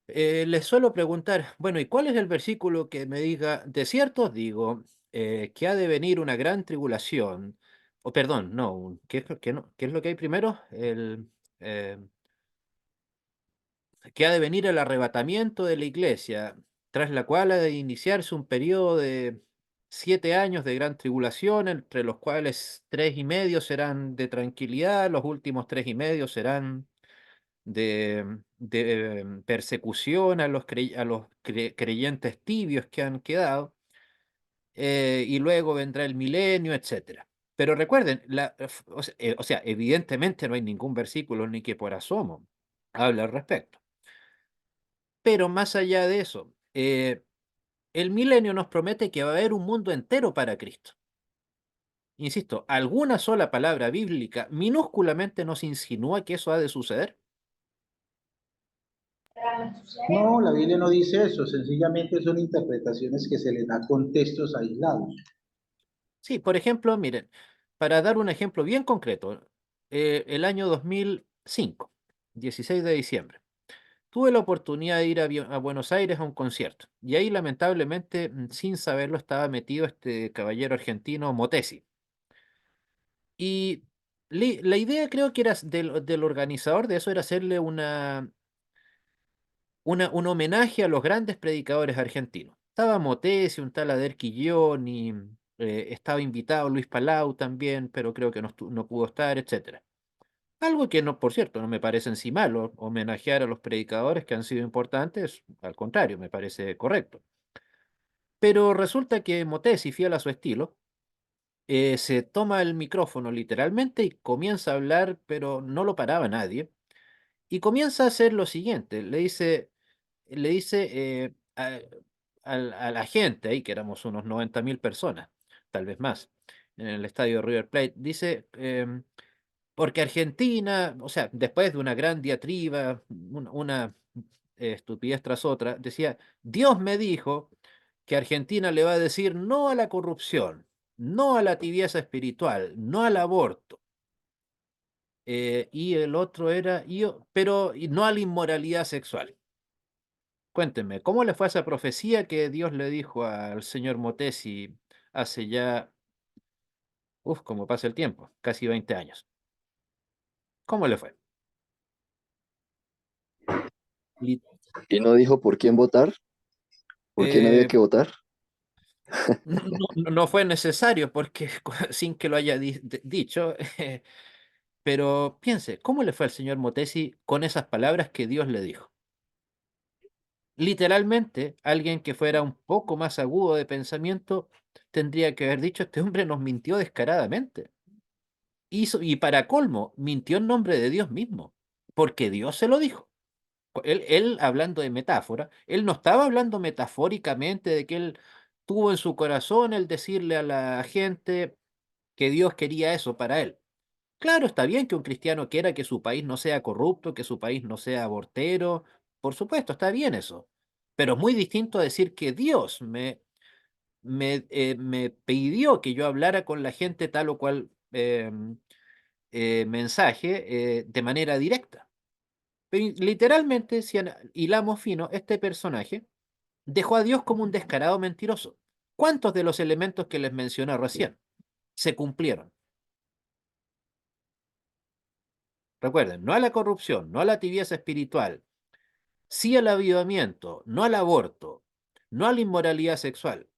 S1: les suelo preguntar, bueno, ¿y cuál es el versículo que me diga, de cierto os digo, que ha de venir una gran tribulación? O perdón, no, ¿qué es lo que hay primero? Eh, que ha de venir el arrebatamiento de la iglesia, tras la cual ha de iniciarse un periodo de 7 años de gran tribulación, entre los cuales 3 y medio serán de tranquilidad, los últimos 3 y medio serán de persecución a los creyentes tibios que han quedado, y luego vendrá el milenio, etcétera. Pero recuerden, o sea, evidentemente no hay ningún versículo ni que por asomo habla al respecto. Pero más allá de eso, el milenio nos promete que va a haber un mundo entero para Cristo. Insisto, ¿alguna sola palabra bíblica minúsculamente nos insinúa que eso ha de suceder?
S3: No, la Biblia no dice eso, sencillamente son interpretaciones que se le da con textos aislados.
S1: Sí, por ejemplo, miren, para dar un ejemplo bien concreto, el año 2005, 16 de diciembre, tuve la oportunidad de ir a Buenos Aires a un concierto y ahí lamentablemente, sin saberlo, estaba metido este caballero argentino Motesi. Y la idea creo que era del organizador de eso era hacerle un homenaje a los grandes predicadores argentinos. Estaba Motesi, un tal Ader Quilloni, estaba invitado Luis Palau también, pero creo que no pudo estar, etcétera. Algo que no, por cierto, no me parece en sí malo, homenajear a los predicadores que han sido importantes, al contrario, me parece correcto. Pero resulta que Motesi, fiel a su estilo, se toma el micrófono literalmente y comienza a hablar, pero no lo paraba nadie, y comienza a hacer lo siguiente, le dice a la gente ahí, que éramos unos 90.000 personas, tal vez más, en el estadio de River Plate, dice, porque Argentina, o sea, después de una gran diatriba, una estupidez tras otra, decía, Dios me dijo que Argentina le va a decir no a la corrupción, no a la tibieza espiritual, no al aborto. Y el otro era, pero y no a la inmoralidad sexual. Cuéntenme, ¿cómo le fue a esa profecía que Dios le dijo al señor Motesi hace ya, como pasa el tiempo, casi 20 años? ¿Cómo le fue? Li-
S7: ¿Y no dijo por quién votar? ¿Por quién había
S1: eh,
S7: que votar?
S1: no fue necesario porque sin que lo haya dicho, pero piense, ¿cómo le fue al señor Motesi con esas palabras que Dios le dijo? Literalmente, alguien que fuera un poco más agudo de pensamiento tendría que haber dicho, este hombre nos mintió descaradamente. Y para colmo, mintió en nombre de Dios mismo, porque Dios se lo dijo. Él hablando de metáfora, él no estaba hablando metafóricamente de que él tuvo en su corazón el decirle a la gente que Dios quería eso para él. Claro, está bien que un cristiano quiera que su país no sea corrupto, que su país no sea abortero, por supuesto, está bien eso. Pero es muy distinto a decir que Dios me pidió que yo hablara con la gente tal o cual mensaje de manera directa. Pero literalmente, si hilamos fino, este personaje dejó a Dios como un descarado mentiroso. ¿Cuántos de los elementos que les mencioné recién se cumplieron? Recuerden, no a la corrupción, no a la tibieza espiritual, Sí al avivamiento, no al aborto, no a la inmoralidad sexual.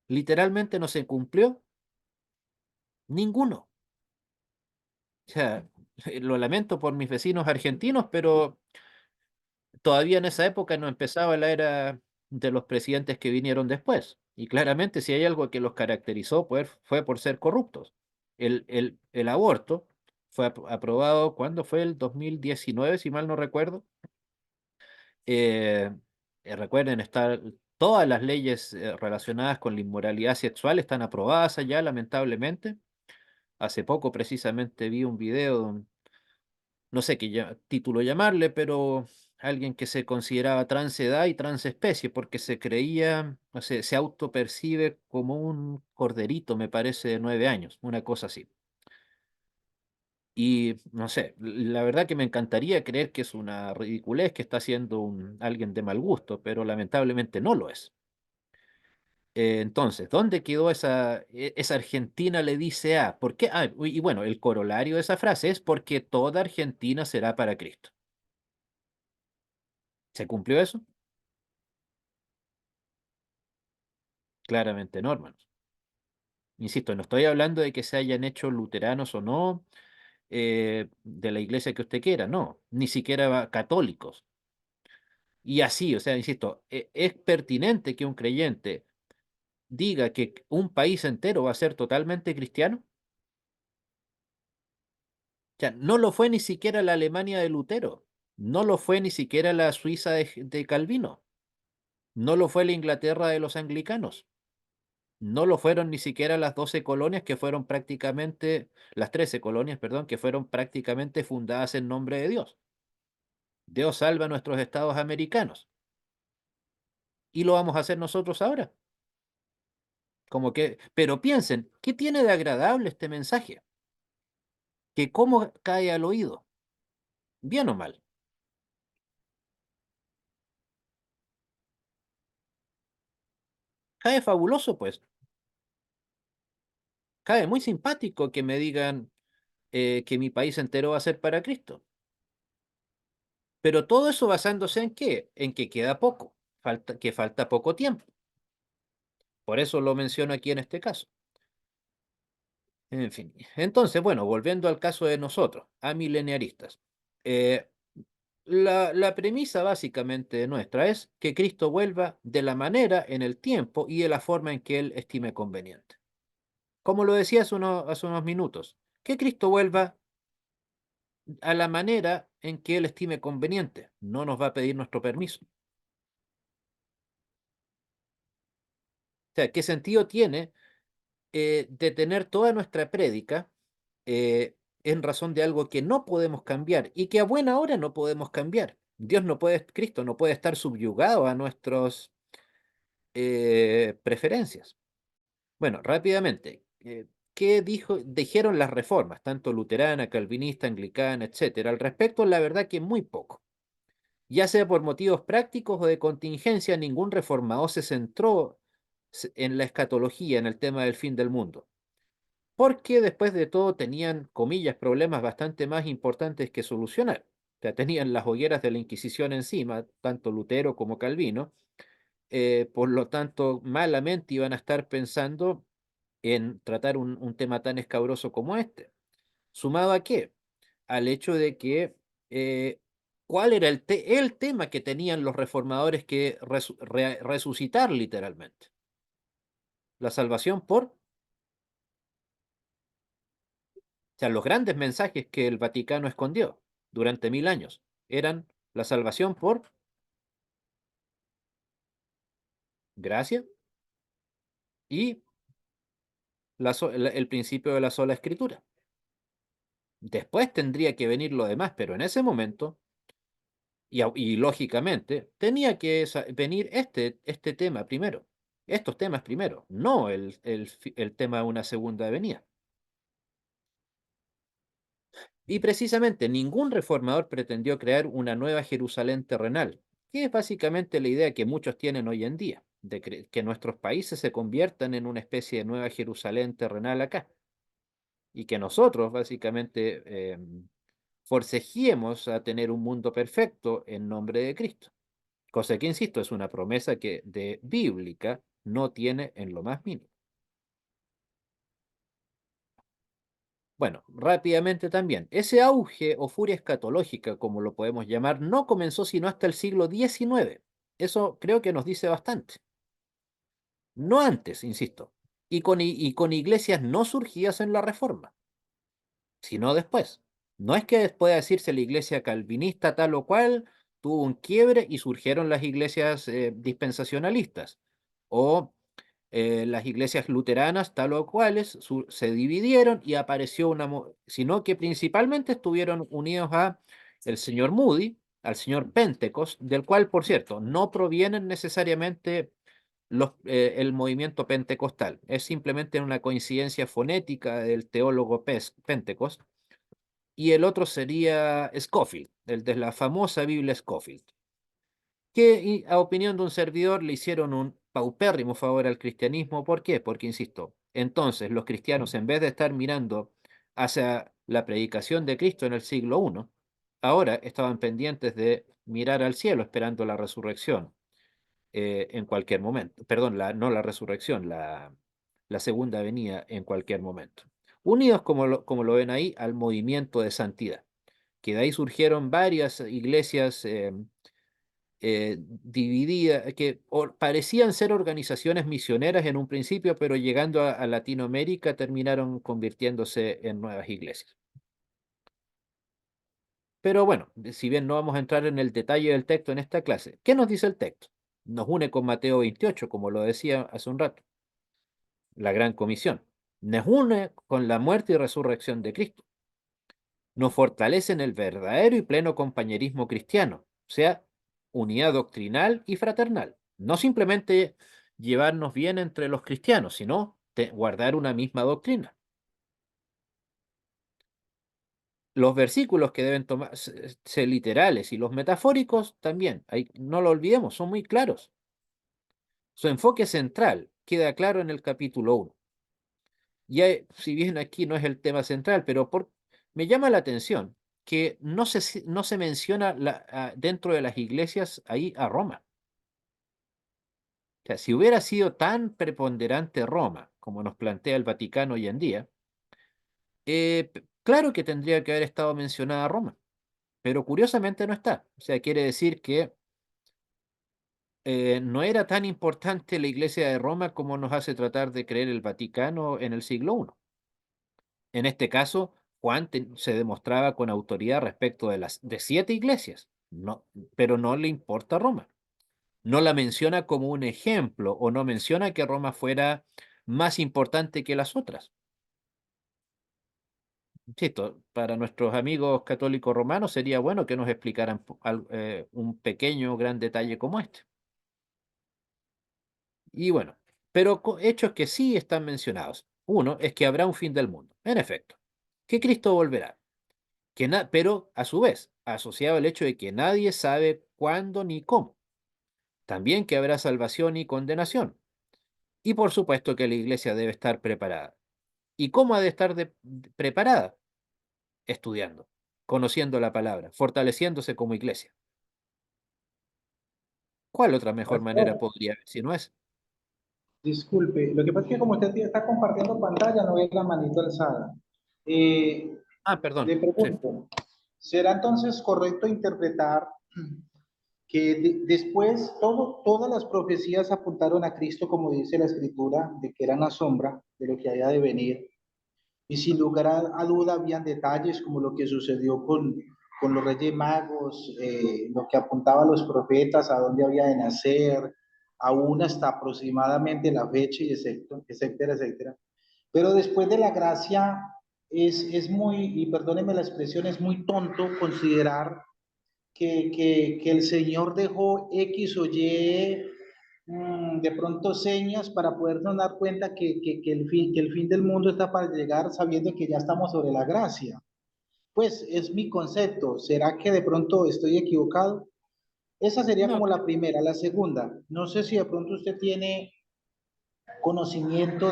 S1: Literalmente no se cumplió ninguno. O sea, lo lamento por mis vecinos argentinos, pero todavía en esa época no empezaba la era de los presidentes que vinieron después. Y claramente si hay algo que los caracterizó pues, fue por ser corruptos. El aborto fue aprobado, ¿cuándo fue? El 2019, si mal no recuerdo. Eh, recuerden, todas las leyes relacionadas con la inmoralidad sexual están aprobadas allá, lamentablemente. Hace poco precisamente vi un video, no sé qué título llamarle, pero alguien que se consideraba transedad y transespecie porque se creía, no sé, se autopercibe como un corderito, me parece, de 9 años, una cosa así. Y no sé, la verdad que me encantaría creer que es una ridiculez que está haciendo alguien de mal gusto, pero lamentablemente no lo es. Entonces, ¿dónde quedó esa Argentina le dice A? ¿Por qué? Ah, y bueno, el corolario de esa frase es porque toda Argentina será para Cristo. ¿Se cumplió eso? Claramente no, hermanos. Insisto, no estoy hablando de que se hayan hecho luteranos o no, de la iglesia que usted quiera, no, ni siquiera católicos. Y así, o sea, insisto, es pertinente que un creyente diga que un país entero va a ser totalmente cristiano. O sea, no lo fue ni siquiera la Alemania de Lutero, no lo fue ni siquiera la Suiza de Calvino, no lo fue la Inglaterra de los anglicanos, no lo fueron ni siquiera las 12 colonias que fueron prácticamente, las 13 colonias, perdón, que fueron prácticamente fundadas en nombre de Dios. Dios salva a nuestros estados americanos. Y lo vamos a hacer nosotros ahora. Pero piensen, ¿qué tiene de agradable este mensaje? Que cómo cae al oído, bien o mal. Cae fabuloso, pues. Cae muy simpático que me digan que mi país entero va a ser para Cristo. Pero todo eso basándose en qué? En que queda poco, que falta poco tiempo. Por eso lo menciono aquí en este caso. En fin, entonces, bueno, volviendo al caso de nosotros, a mileniaristas. eh, la premisa básicamente nuestra es que Cristo vuelva de la manera, en el tiempo y de la forma en que Él estime conveniente. Como lo decía hace unos minutos, que Cristo vuelva a la manera en que Él estime conveniente. No nos va a pedir nuestro permiso. O sea, ¿qué sentido tiene detener toda nuestra prédica en razón de algo que no podemos cambiar y que a buena hora no podemos cambiar? Cristo no puede estar subyugado a nuestras preferencias. Bueno, rápidamente, ¿qué dijeron las reformas, tanto luterana, calvinista, anglicana, etcétera? Al respecto, la verdad que muy poco. Ya sea por motivos prácticos o de contingencia, ningún reformador se centró en la escatología, en el tema del fin del mundo, porque después de todo tenían, comillas, problemas bastante más importantes que solucionar. O sea, tenían las hogueras de la Inquisición encima, tanto Lutero como Calvino, por lo tanto, malamente iban a estar pensando en tratar un tema tan escabroso como este. ¿Sumado a qué? Al hecho de que, ¿cuál era el tema que tenían los reformadores que resucitar literalmente? La salvación o sea, los grandes mensajes que el Vaticano escondió durante 1000 años eran la salvación por gracia y el principio de la sola escritura. Después tendría que venir lo demás, pero en ese momento, y lógicamente, tenía que venir este tema primero, estos temas primero, no el tema de una segunda venida. Y precisamente ningún reformador pretendió crear una nueva Jerusalén terrenal, que es básicamente la idea que muchos tienen hoy en día, de que nuestros países se conviertan en una especie de nueva Jerusalén terrenal acá, y que nosotros básicamente forcejeemos a tener un mundo perfecto en nombre de Cristo. Cosa que, insisto, es una promesa que de bíblica no tiene en lo más mínimo. Bueno, rápidamente también, ese auge o furia escatológica, como lo podemos llamar, no comenzó sino hasta el siglo XIX. Eso creo que nos dice bastante. No antes, insisto, y con iglesias no surgidas en la Reforma, sino después. No es que pueda decirse la iglesia calvinista tal o cual tuvo un quiebre y surgieron las iglesias dispensacionalistas, o las iglesias luteranas tal o cuales se dividieron y apareció sino que principalmente estuvieron unidos a el señor Moody, al señor Pentecost, del cual, por cierto, no provienen necesariamente el movimiento pentecostal. Es simplemente una coincidencia fonética del teólogo Pentecost, y el otro sería Scofield, el de la famosa Biblia Scofield, que a opinión de un servidor le hicieron un paupérrimo favor al cristianismo. ¿Por qué? Porque, insisto, entonces los cristianos, en vez de estar mirando hacia la predicación de Cristo en el siglo I, ahora estaban pendientes de mirar al cielo esperando la resurrección en cualquier momento. Perdón, no la resurrección, la segunda venida en cualquier momento. Unidos, como lo ven ahí, al movimiento de santidad, que de ahí surgieron varias iglesias divididas, que parecían ser organizaciones misioneras en un principio, pero llegando a Latinoamérica terminaron convirtiéndose en nuevas iglesias. Pero bueno, si bien no vamos a entrar en el detalle del texto en esta clase, ¿qué nos dice el texto? Nos une con Mateo 28, como lo decía hace un rato, la gran comisión. Nos une con la muerte y resurrección de Cristo. Nos fortalece en el verdadero y pleno compañerismo cristiano, o sea, unidad doctrinal y fraternal. No simplemente llevarnos bien entre los cristianos, sino guardar una misma doctrina. Los versículos que deben ser literales y los metafóricos también, no lo olvidemos, son muy claros. Su enfoque central queda claro en el capítulo 1. Ya, si bien aquí no es el tema central, pero me llama la atención que no se menciona dentro de las iglesias ahí a Roma. O sea, si hubiera sido tan preponderante Roma como nos plantea el Vaticano hoy en día, claro que tendría que haber estado mencionada Roma, pero curiosamente no está. O sea, quiere decir que no era tan importante la iglesia de Roma como nos hace tratar de creer el Vaticano en el siglo I. En este caso, Juan se demostraba con autoridad respecto de 7 iglesias, no, pero no le importa Roma. No la menciona como un ejemplo o no menciona que Roma fuera más importante que las otras. Insisto, para nuestros amigos católicos romanos sería bueno que nos explicaran un pequeño gran detalle como este. Y bueno, pero hechos que sí están mencionados. Uno es que habrá un fin del mundo. En efecto, que Cristo volverá. Pero a su vez, asociado al hecho de que nadie sabe cuándo ni cómo. También que habrá salvación y condenación. Y por supuesto que la iglesia debe estar preparada. ¿Y cómo ha de estar preparada? Estudiando, conociendo la palabra, fortaleciéndose como iglesia. ¿Cuál otra mejor manera
S3: Pastor,
S1: podría haber si no es?
S3: disculpe, lo que pasa es que como usted está compartiendo pantalla, no ve la manito alzada. Eh,
S1: Ah, perdón.
S3: Le
S1: Sí.
S3: pregunto, ¿será entonces correcto interpretar que después todas las profecías apuntaron a Cristo, como dice la Escritura, de que era una sombra de lo que había de venir? Y sin lugar a duda habían detalles como lo que sucedió con los Reyes Magos, lo que apuntaba a los profetas, a dónde había de nacer, aún hasta aproximadamente la fecha, y etcétera, etcétera. Pero después de la gracia es muy, y perdónenme la expresión, es muy tonto considerar que el Señor dejó X o Y de pronto señas para podernos dar cuenta que el fin del mundo está para llegar sabiendo que ya estamos sobre la gracia. Pues es mi concepto. ¿Será que de pronto estoy equivocado? Esa sería
S1: No,
S3: como la primera. La segunda, no sé si de pronto usted tiene conocimiento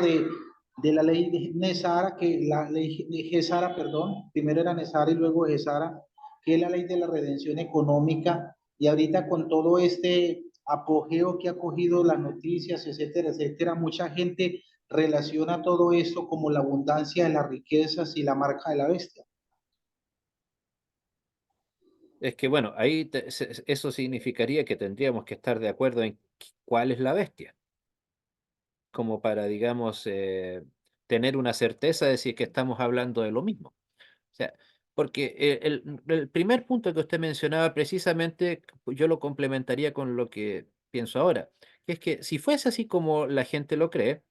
S3: de la ley de Nesara, que la ley de Gesara, perdón, primero era Nesara y luego Gesara, que es la ley de la redención económica, y ahorita con todo este apogeo que ha cogido las noticias, etcétera, etcétera, mucha gente relaciona todo esto como la abundancia de las riquezas y la marca de la bestia.
S1: Es que bueno, ahí eso significaría que tendríamos que estar de acuerdo en cuál es la bestia, como para, digamos, tener una certeza de si es que estamos hablando de lo mismo. O sea, porque el primer punto que usted mencionaba precisamente yo lo complementaría con lo que pienso ahora, que es que si fuese así como la gente lo cree,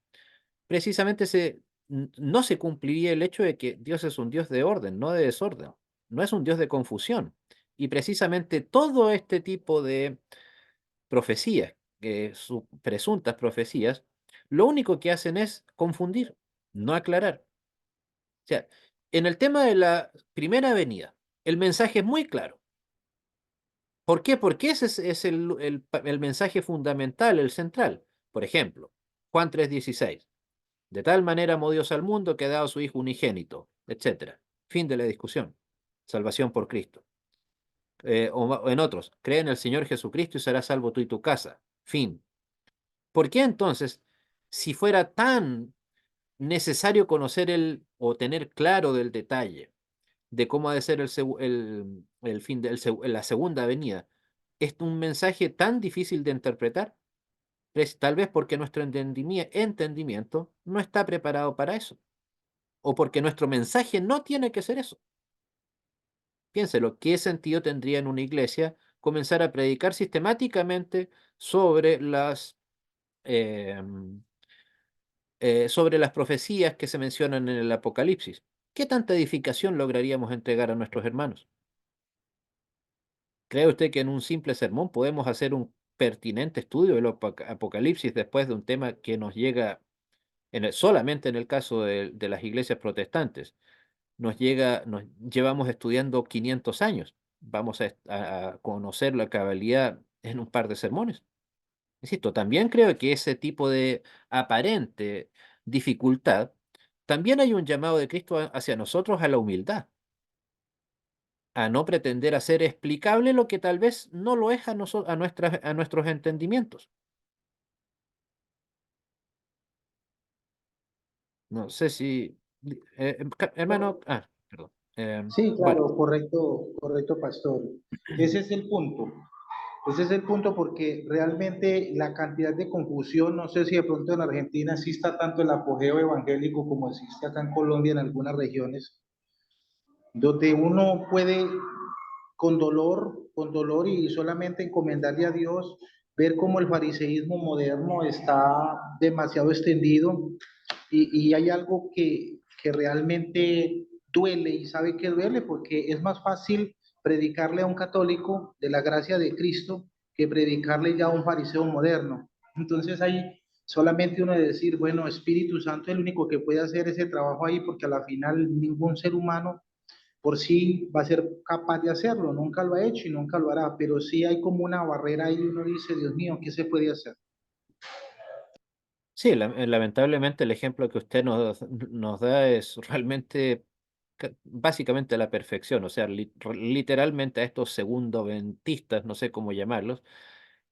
S1: precisamente no se cumpliría el hecho de que Dios es un Dios de orden, no de desorden, no es un Dios de confusión. Y precisamente todo este tipo de profecías, presuntas profecías, lo único que hacen es confundir, no aclarar. O sea, en el tema de la primera venida, el mensaje es muy claro. ¿Por qué? Porque ese es el mensaje fundamental, el central. Por ejemplo, Juan 3:16. De tal manera amó Dios al mundo que ha dado a su Hijo unigénito, etcétera. Fin de la discusión. Salvación por Cristo. O en otros, cree en el Señor Jesucristo y serás salvo tú y tu casa. Fin. ¿Por qué entonces, si fuera tan necesario conocer o tener claro del detalle de cómo ha de ser el fin de la segunda venida, es un mensaje tan difícil de interpretar? Tal vez porque nuestro entendimiento no está preparado para eso, o porque nuestro mensaje no tiene que ser eso. Piénselo, ¿qué sentido tendría en una iglesia comenzar a predicar sistemáticamente sobre em, sobre las profecías que se mencionan en el Apocalipsis? ¿Qué tanta edificación lograríamos entregar a nuestros hermanos? ¿Cree usted que en un simple sermón podemos hacer un pertinente estudio del Apocalipsis después de un tema que nos llega solamente en el caso de las iglesias protestantes? Nos llevamos estudiando 500 años. Vamos a conocer la cabalidad en un par de sermones. Insisto, también creo que ese tipo de aparente dificultad, también hay un llamado de Cristo hacia nosotros a la humildad, a no pretender hacer explicable lo que tal vez no lo es a nuestros entendimientos. No sé si, hermano, perdón.
S3: Sí,
S1: Bueno,
S3: claro, correcto, correcto, pastor. Ese es el punto. Ese es el punto porque realmente la cantidad de confusión, no sé si de pronto en Argentina exista tanto el apogeo evangélico como existe acá en Colombia en algunas regiones, donde uno puede con dolor y solamente encomendarle a Dios, ver cómo el fariseísmo moderno está demasiado extendido y hay algo que realmente duele y sabe que duele porque es más fácil predicarle a un católico de la gracia de Cristo que predicarle ya a un fariseo moderno. Entonces ahí solamente uno de decir, bueno, Espíritu Santo es el único que puede hacer ese trabajo ahí porque a la final ningún ser humano por sí va a ser capaz de hacerlo, nunca lo ha hecho y nunca lo hará, pero sí hay como una barrera ahí y uno dice, Dios mío, ¿qué se puede hacer?
S1: sí, lamentablemente el ejemplo que usted nos da es realmente básicamente la perfección, o sea, literalmente a estos segundoventistas, no sé cómo llamarlos,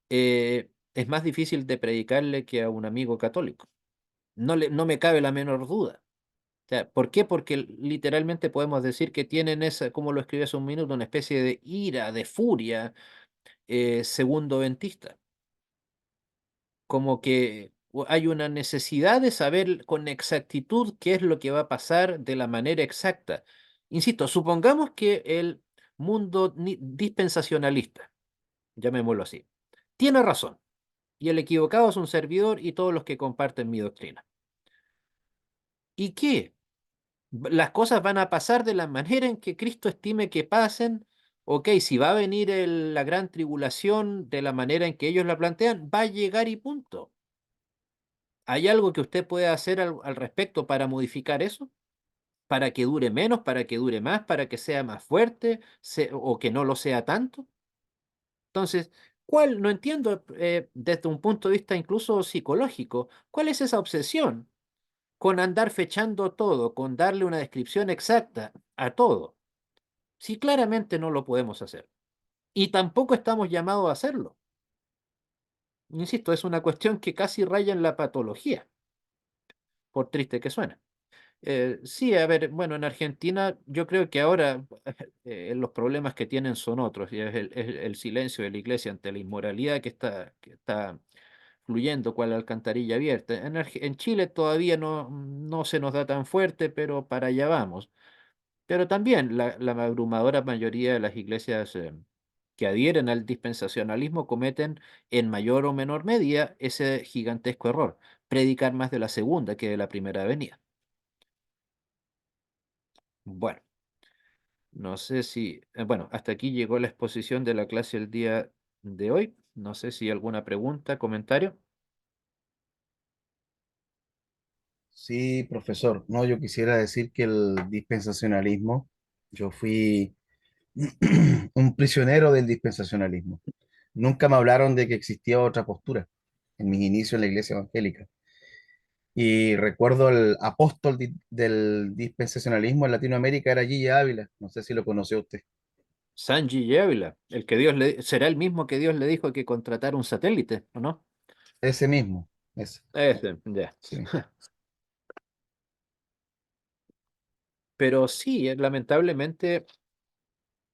S1: es más difícil de predicarle que a un amigo católico. No me cabe la menor duda. O sea, ¿por qué? Porque literalmente podemos decir que tienen esa, como lo escribí hace un minuto, una especie de ira, de furia segundoventistas, como que hay una necesidad de saber con exactitud qué es lo que va a pasar de la manera exacta. Insisto, supongamos que el mundo dispensacionalista, llamémoslo así, tiene razón, y el equivocado es un servidor y todos los que comparten mi doctrina. ¿Y qué? Las cosas van a pasar de la manera en que Cristo estime que pasen. Ok, si va a venir la gran tribulación de la manera en que ellos la plantean, va a llegar y punto. ¿Hay algo que usted pueda hacer al respecto para modificar eso? ¿Para que dure menos, para que dure más, para que sea más fuerte o que no lo sea tanto? Entonces, ¿cuál? No entiendo desde un punto de vista incluso psicológico, ¿cuál es esa obsesión? con andar fechando todo, con darle una descripción exacta a todo, si claramente no lo podemos hacer? Y tampoco estamos llamados a hacerlo. Insisto, es una cuestión que casi raya en la patología, por triste que suene. Sí, a ver, bueno, en Argentina yo creo que ahora los problemas que tienen son otros, y es el silencio de la iglesia ante la inmoralidad que está fluyendo cual alcantarilla abierta. En Chile todavía no se nos da tan fuerte, pero para allá vamos. Pero también la abrumadora mayoría de las iglesias que adhieren al dispensacionalismo cometen en mayor o menor medida ese gigantesco error, predicar más de la segunda que de la primera venida. Bueno, no sé si, bueno, hasta aquí llegó la exposición de la clase el día de hoy. No sé si alguna pregunta, comentario.
S4: Sí, profesor. No, yo quisiera decir que el dispensacionalismo, yo fui un prisionero del dispensacionalismo. Nunca me hablaron de que existía otra postura en mis inicios en la iglesia evangélica. Y recuerdo el apóstol del dispensacionalismo en Latinoamérica era Gigi Ávila. No sé si lo conoció usted.
S1: Sanji Ávila, el que será el mismo que Dios le dijo que contratara un satélite, ¿o no?
S4: Ese mismo. Ese.
S1: Ese, ya.
S4: Sí.
S1: Pero sí, lamentablemente,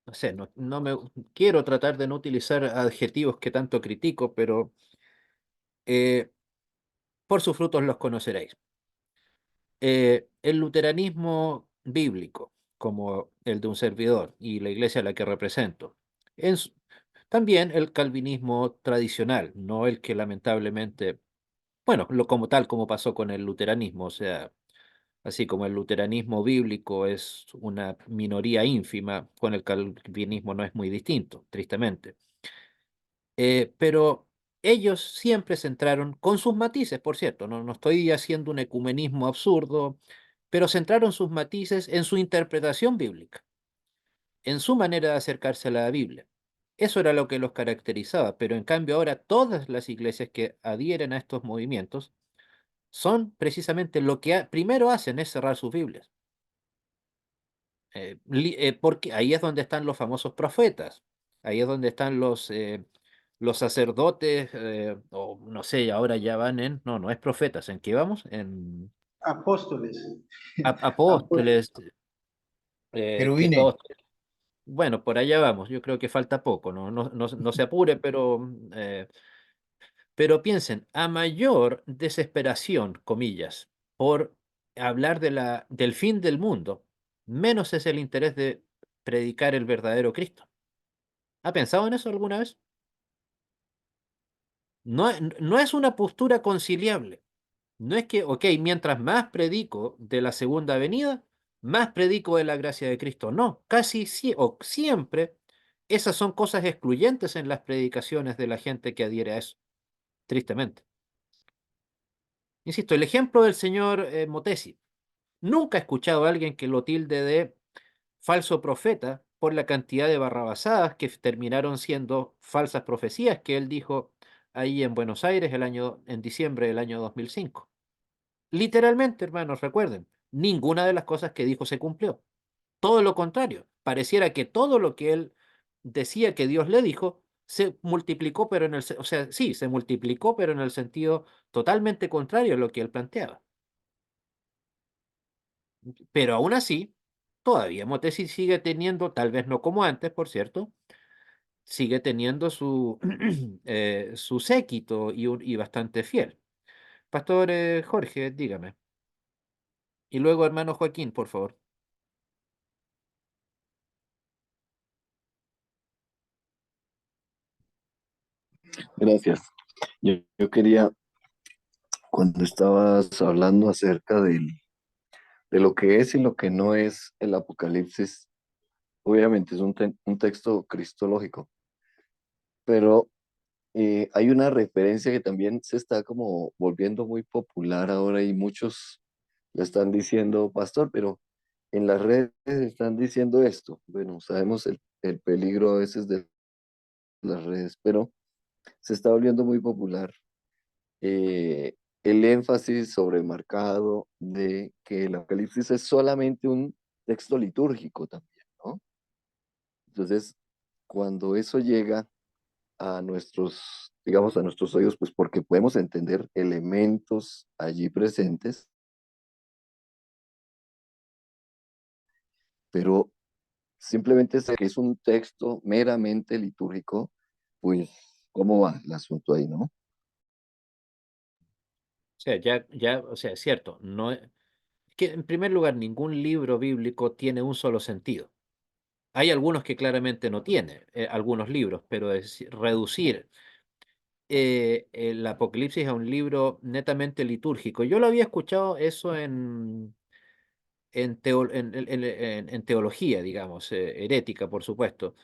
S1: no sé, no me quiero tratar de no utilizar adjetivos que tanto critico, pero eh, por sus frutos los conoceréis. El luteranismo bíblico, como el de un servidor y la iglesia a la que represento. En su- También el calvinismo tradicional, no el que lamentablemente, bueno, como tal como pasó con el luteranismo, o sea, así como el luteranismo bíblico es una minoría ínfima, con el calvinismo no es muy distinto, tristemente. Pero ellos siempre centraron, con sus matices, por cierto, no estoy haciendo un ecumenismo absurdo, pero centraron sus matices en su interpretación bíblica, en su manera de acercarse a la Biblia. Eso era lo que los caracterizaba, pero en cambio ahora todas las iglesias que adhieren a estos movimientos son precisamente lo que primero hacen es cerrar sus Biblias. Porque ahí es donde están los famosos profetas, ahí es donde están los sacerdotes, o no sé, ahora ya van no es profetas, ¿en qué vamos? En
S3: Apóstoles. Apóstoles.
S1: apóstoles, que
S4: Querubines.
S1: todos, bueno, por allá vamos, yo creo que falta poco, no se apure, pero piensen, a mayor desesperación, comillas, por hablar del fin del mundo, menos es el interés de predicar el verdadero Cristo. ¿Ha pensado en eso alguna vez? No es una postura conciliable. No es que, ok, mientras más predico de la segunda venida, más predico de la gracia de Cristo. No, casi o siempre esas son cosas excluyentes en las predicaciones de la gente que adhiere a eso, tristemente. Insisto, el ejemplo del señor Motesi. Nunca he escuchado a alguien que lo tilde de falso profeta por la cantidad de barrabasadas que terminaron siendo falsas profecías que él dijo ahí en Buenos Aires en diciembre del año 2005. Literalmente, hermanos, recuerden, ninguna de las cosas que dijo se cumplió. Todo lo contrario, pareciera que todo lo que él decía que Dios le dijo se multiplicó, pero o sea, sí, se multiplicó, pero en el sentido totalmente contrario a lo que él planteaba. Pero aún así, todavía Motesi sigue teniendo, tal vez no como antes, por cierto, sigue teniendo su séquito y bastante fiel. Pastor Jorge, dígame. Y luego, hermano Joaquín, por favor.
S7: Gracias. Yo quería, cuando estabas hablando acerca de lo que es y lo que no es el Apocalipsis, obviamente es un texto cristológico, pero hay una referencia que también se está como volviendo muy popular ahora y muchos le están diciendo, pastor, pero en las redes están diciendo esto. Bueno, sabemos el peligro a veces de las redes, pero se está volviendo muy popular el énfasis sobremarcado de que el Apocalipsis es solamente un texto litúrgico también, ¿no? Entonces, cuando eso llega a nuestros, digamos, a nuestros oídos, pues porque podemos entender elementos allí presentes, pero simplemente es que es un texto meramente litúrgico, pues, ¿cómo va el asunto ahí, no?
S1: O sea, o sea, es cierto, no es que en primer lugar ningún libro bíblico tiene un solo sentido. Hay algunos que claramente no tienen, algunos libros, pero reducir el Apocalipsis a un libro netamente litúrgico. Yo lo había escuchado eso en teología, digamos, herética, por supuesto.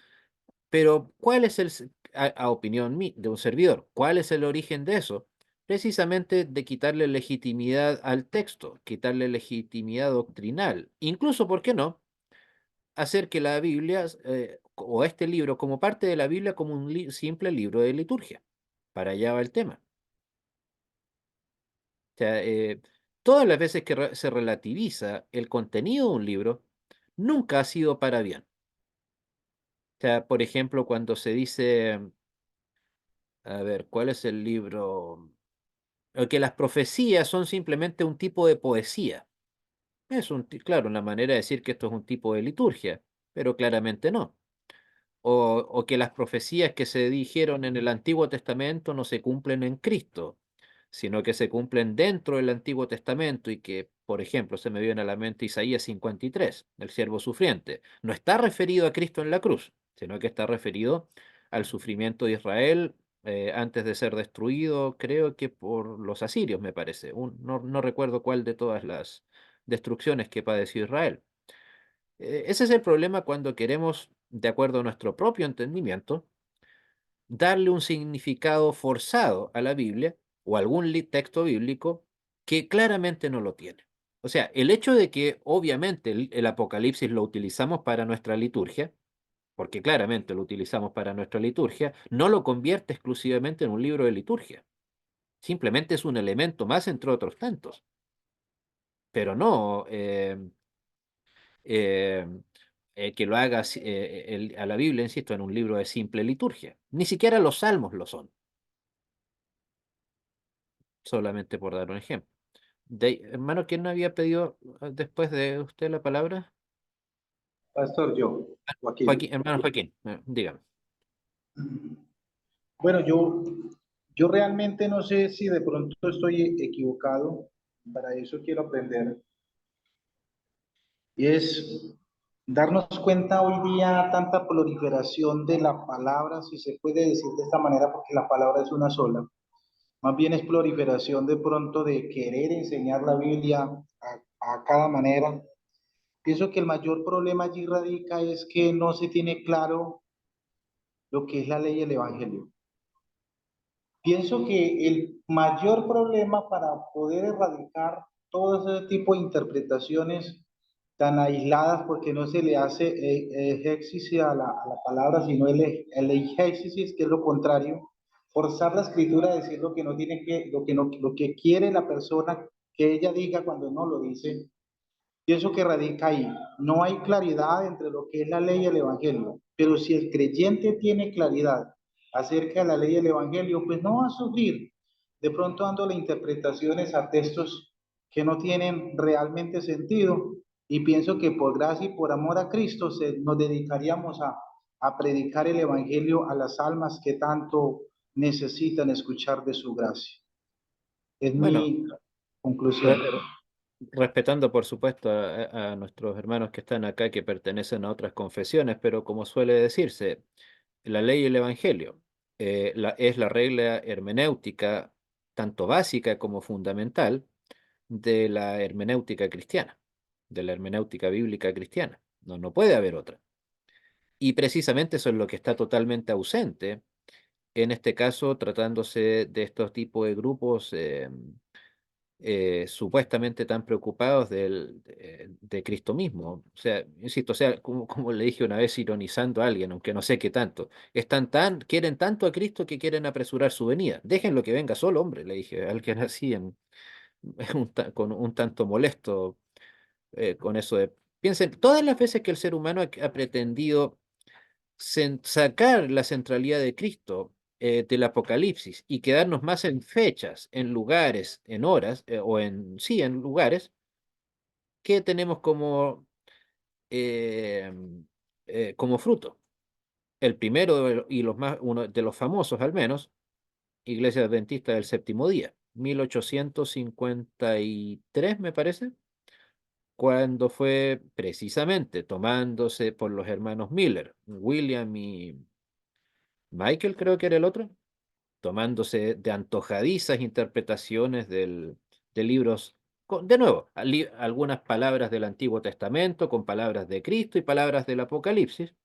S1: Pero, ¿cuál es a opinión de un servidor, cuál es el origen de eso? Precisamente de quitarle legitimidad al texto, quitarle legitimidad doctrinal, incluso, ¿por qué no? Hacer que la Biblia o este libro como parte de la Biblia como un simple libro de liturgia. Para allá va el tema. O sea, todas las veces que se relativiza el contenido de un libro, nunca ha sido para bien. O sea, por ejemplo, cuando se dice, a ver, ¿cuál es el libro? Que las profecías son simplemente un tipo de poesía. Es claro, una manera de decir que esto es un tipo de liturgia, pero claramente no. O que las profecías que se dijeron en el Antiguo Testamento no se cumplen en Cristo, sino que se cumplen dentro del Antiguo Testamento y que, por ejemplo, se me viene a la mente Isaías 53, el siervo sufriente. No está referido a Cristo en la cruz, sino que está referido al sufrimiento de Israel antes de ser destruido, creo que por los asirios, me parece. No recuerdo cuál de todas las destrucciones que padeció Israel. Ese es el problema cuando queremos, de acuerdo a nuestro propio entendimiento, darle un significado forzado a la Biblia o a algún texto bíblico que claramente no lo tiene. O sea, el hecho de que obviamente el Apocalipsis lo utilizamos para nuestra liturgia, porque claramente lo utilizamos para nuestra liturgia, no lo convierte exclusivamente en un libro de liturgia. Simplemente es un elemento más entre otros tantos. Pero no eh, que lo haga a la Biblia, insisto, en un libro de simple liturgia. Ni siquiera los salmos lo son, solamente por dar un ejemplo. Hermano, ¿quién no había pedido después de usted la palabra?
S3: Pastor, yo, Joaquín.
S1: Joaquín, hermano Joaquín, dígame.
S3: Bueno, yo realmente no sé si de pronto estoy equivocado, para eso quiero aprender. Y es darnos cuenta hoy día tanta proliferación de la palabra, si se puede decir de esta manera, porque la palabra es una sola. Más bien es proliferación de pronto de querer enseñar la Biblia a cada manera. Pienso que el mayor problema allí radica es que no se tiene claro lo que es la ley y el evangelio. Pienso que el mayor problema para poder erradicar todo ese tipo de interpretaciones tan aisladas, porque no se le hace éxito a la palabra, sino el eigesis, que es lo contrario, forzar la escritura a decir lo que no tiene que, lo que no, lo que quiere la persona que ella diga cuando no lo dice. Pienso que radica ahí. No hay claridad entre lo que es la ley y el evangelio, pero si el creyente tiene claridad acerca de la ley y el evangelio, pues no va a sufrir de pronto dándole interpretaciones a textos que no tienen realmente sentido. Y pienso que por gracia y por amor a Cristo nos dedicaríamos a predicar el evangelio a las almas que tanto necesitan escuchar de su gracia. Es
S1: Bueno,
S3: mi conclusión.
S1: re- respetando por supuesto a nuestros hermanos que están acá que pertenecen a otras confesiones, pero como suele decirse, la ley y el evangelio es la regla hermenéutica, tanto básica como fundamental, de la hermenéutica cristiana, de la hermenéutica bíblica cristiana. No puede haber otra. Y precisamente eso es lo que está totalmente ausente, en este caso, tratándose de estos tipos de grupos supuestamente tan preocupados de Cristo mismo. O sea, insisto, o sea, como le dije una vez ironizando a alguien, aunque no sé qué tanto, quieren tanto a Cristo que quieren apresurar su venida. Déjenlo que venga solo, hombre, le dije a alguien así, con un tanto molesto con eso de... Piensen, todas las veces que el ser humano ha pretendido sacar la centralidad de Cristo del Apocalipsis y quedarnos más en fechas, en lugares, en horas, sí, en lugares, que tenemos eh, como fruto. El primero y uno de los famosos al menos, Iglesia Adventista del Séptimo Día, 1853 me parece, cuando fue precisamente tomándose por los hermanos Miller, William y Michael creo que era el otro, tomándose de antojadizas interpretaciones de libros, de nuevo, algunas palabras del Antiguo Testamento con palabras de Cristo y palabras del Apocalipsis,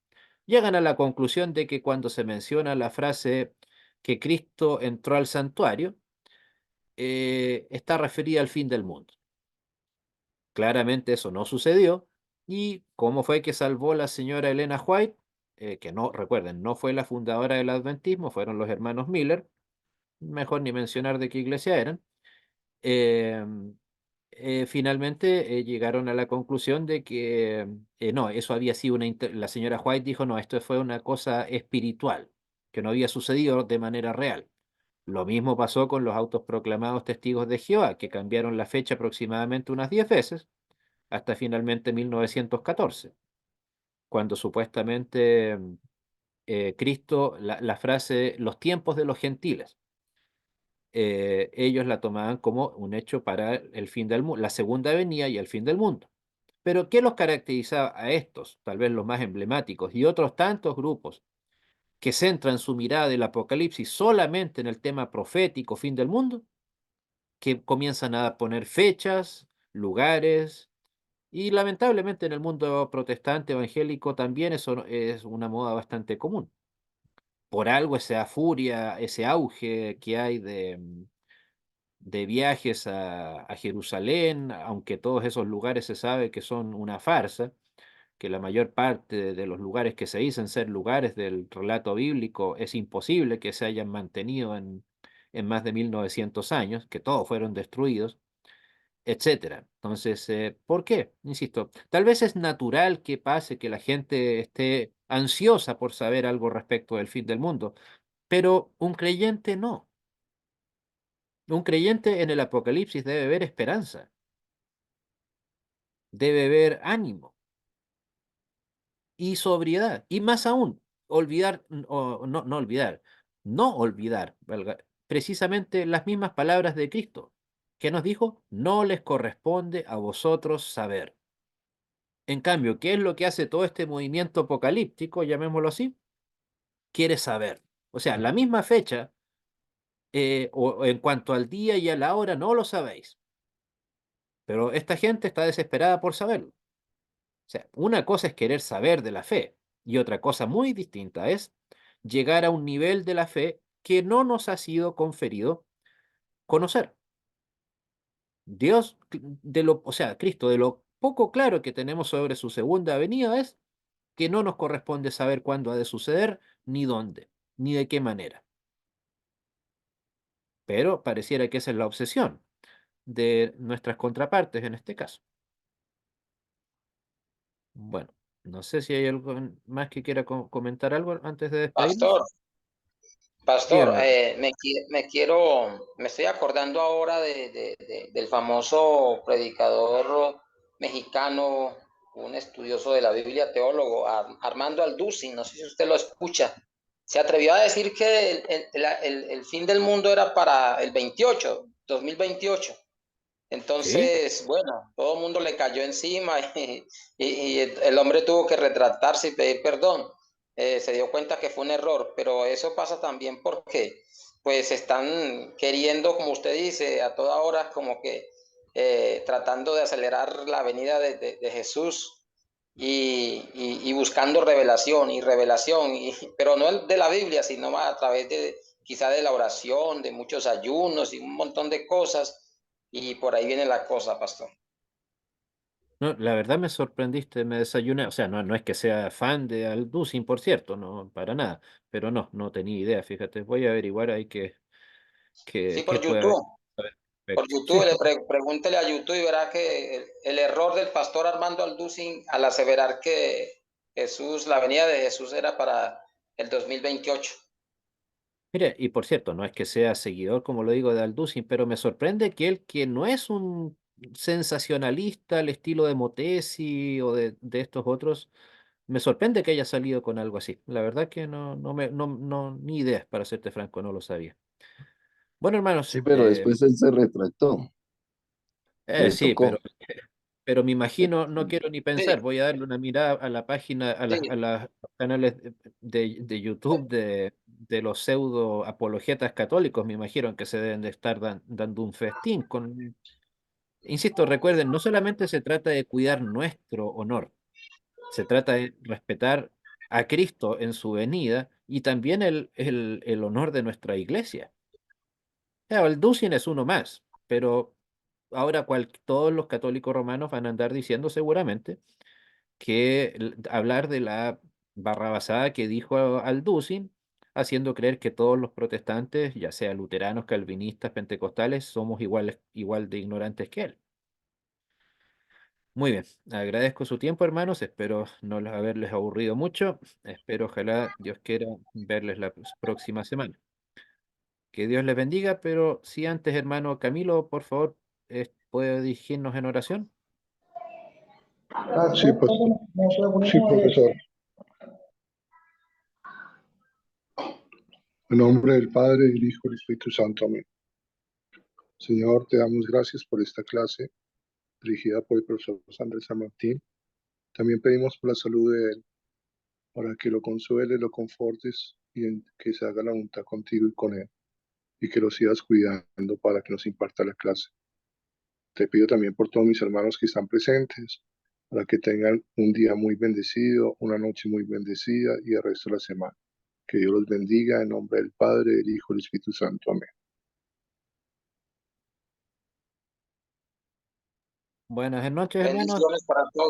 S1: llegan a la conclusión de que cuando se menciona la frase que Cristo entró al santuario, está referida al fin del mundo. Claramente eso no sucedió. ¿Y cómo fue que salvó la señora Elena White? Que no, recuerden, no fue la fundadora del adventismo, fueron los hermanos Miller, mejor ni mencionar de qué iglesia eran. eh, Finalmente llegaron a la conclusión de que no, eso había sido la señora White dijo, no, esto fue una cosa espiritual, que no había sucedido de manera real. Lo mismo pasó con los autoproclamados testigos de Jehová, que cambiaron la fecha aproximadamente unas 10 veces, hasta finalmente 1914, cuando supuestamente Cristo, la frase los tiempos de los gentiles, ellos la tomaban como un hecho para el fin del mundo, la segunda venida y el fin del mundo. Pero ¿qué los caracterizaba a estos, tal vez los más emblemáticos, y otros tantos grupos que centran su mirada del Apocalipsis solamente en el tema profético, fin del mundo? Que comienzan a poner fechas, lugares, y lamentablemente en el mundo protestante evangélico también eso es una moda bastante común. Por algo esa furia, ese auge que hay de viajes a Jerusalén, aunque todos esos lugares se sabe que son una farsa, que la mayor parte de los lugares que se dicen ser lugares del relato bíblico es imposible que se hayan mantenido en más de 1900 años, que todos fueron destruidos, etcétera. Entonces, ¿por qué? Insisto, tal vez es natural que pase que la gente esté ansiosa por saber algo respecto del fin del mundo, pero un creyente no. Un creyente en el Apocalipsis debe ver esperanza, debe ver ánimo y sobriedad. Y más aún, olvidar, o no olvidar, no olvidar, precisamente las mismas palabras de Cristo, que nos dijo, no les corresponde a vosotros saber. En cambio, ¿qué es lo que hace todo este movimiento apocalíptico, llamémoslo así? Quiere saber. O sea, la misma fecha, o en cuanto al día y a la hora, no lo sabéis. Pero esta gente está desesperada por saberlo. O sea, una cosa es querer saber de la fe y otra cosa muy distinta es llegar a un nivel de la fe que no nos ha sido conferido conocer. Dios, o sea, Cristo, de lo poco claro que tenemos sobre su segunda venida es que no nos corresponde saber cuándo ha de suceder, ni dónde, ni de qué manera. Pero pareciera que esa es la obsesión de nuestras contrapartes en este caso. Bueno, no sé si hay algo más que quiera comentar algo antes de
S2: Pastor,
S1: despedirnos.
S2: Pastor,
S1: Dígame.
S2: me estoy acordando ahora del famoso predicador mexicano, un estudioso de la Biblia, teólogo, Armando Alducin, no sé si usted lo escucha. Se atrevió a decir que el fin del mundo era para el 2028.
S1: Sí,
S2: Entonces, bueno, todo el mundo le cayó encima y el hombre tuvo que retractarse y pedir perdón. Se dio cuenta que fue un error, pero eso pasa también porque pues están queriendo, como usted dice, a toda hora como que tratando de acelerar la venida de Jesús y buscando revelación y revelación, pero no de la Biblia, sino a través de quizá de la oración, de muchos ayunos y un montón de cosas y por ahí viene la cosa, pastor.
S1: No, la verdad me sorprendiste, me desayuné, o sea, no es que sea fan de Alducin, por cierto, no, para nada, pero no tenía idea, fíjate, voy a averiguar ahí
S2: Sí,
S1: qué puede haber al
S2: por
S1: respecto.
S2: YouTube,
S1: Sí,
S2: pregúntele a YouTube y verá que el error del pastor Armando Alducin al aseverar que la venida de Jesús era para el 2028.
S1: mire, y por cierto, no es que sea seguidor, como lo digo, de Alducin, pero me sorprende que él, que no es un sensacionalista al estilo de Motesi o de estos otros, me sorprende que haya salido con algo así. La verdad que ni idea, para serte franco, no lo sabía. Bueno, hermanos,
S7: Sí, pero después él se retractó. Le
S1: sí,
S7: tocó.
S1: pero me imagino, no quiero ni
S2: Sí,
S1: pensar, voy a darle una mirada a la página,
S2: sí,
S1: a los canales de YouTube de los pseudo apologetas católicos, me imagino que se deben de estar dando un festín con, insisto, recuerden, no solamente se trata de cuidar nuestro honor, se trata de respetar a Cristo en su venida y también el honor de nuestra iglesia. Claro, el Ducien es uno más, pero ahora todos los católicos romanos van a andar diciendo seguramente que hablar de la barrabasada que dijo Alducin, haciendo creer que todos los protestantes, ya sea luteranos, calvinistas, pentecostales, somos igual de ignorantes que él. Muy bien, agradezco su tiempo, hermanos, espero no haberles aburrido mucho, espero, ojalá Dios quiera verles la próxima semana. Que Dios les bendiga, pero si antes, hermano Camilo, por favor, ¿puede dirigirnos en oración?
S3: Sí, pues, sí, profesor. En nombre del Padre, del Hijo y del Espíritu Santo. Amén. Señor, te damos gracias por esta clase dirigida por el profesor Andrés San Martín. También pedimos por la salud de él, para que lo consueles, lo confortes y que se haga la voluntad contigo y con él, y que lo sigas cuidando para que nos imparta la clase. Te pido también por todos mis hermanos que están presentes, para que tengan un día muy bendecido, una noche muy bendecida y el resto de la semana. Que Dios los bendiga en nombre del Padre, del Hijo y del Espíritu Santo. Amén.
S1: Buenas noches, hermanos.
S2: bendiciones para todos.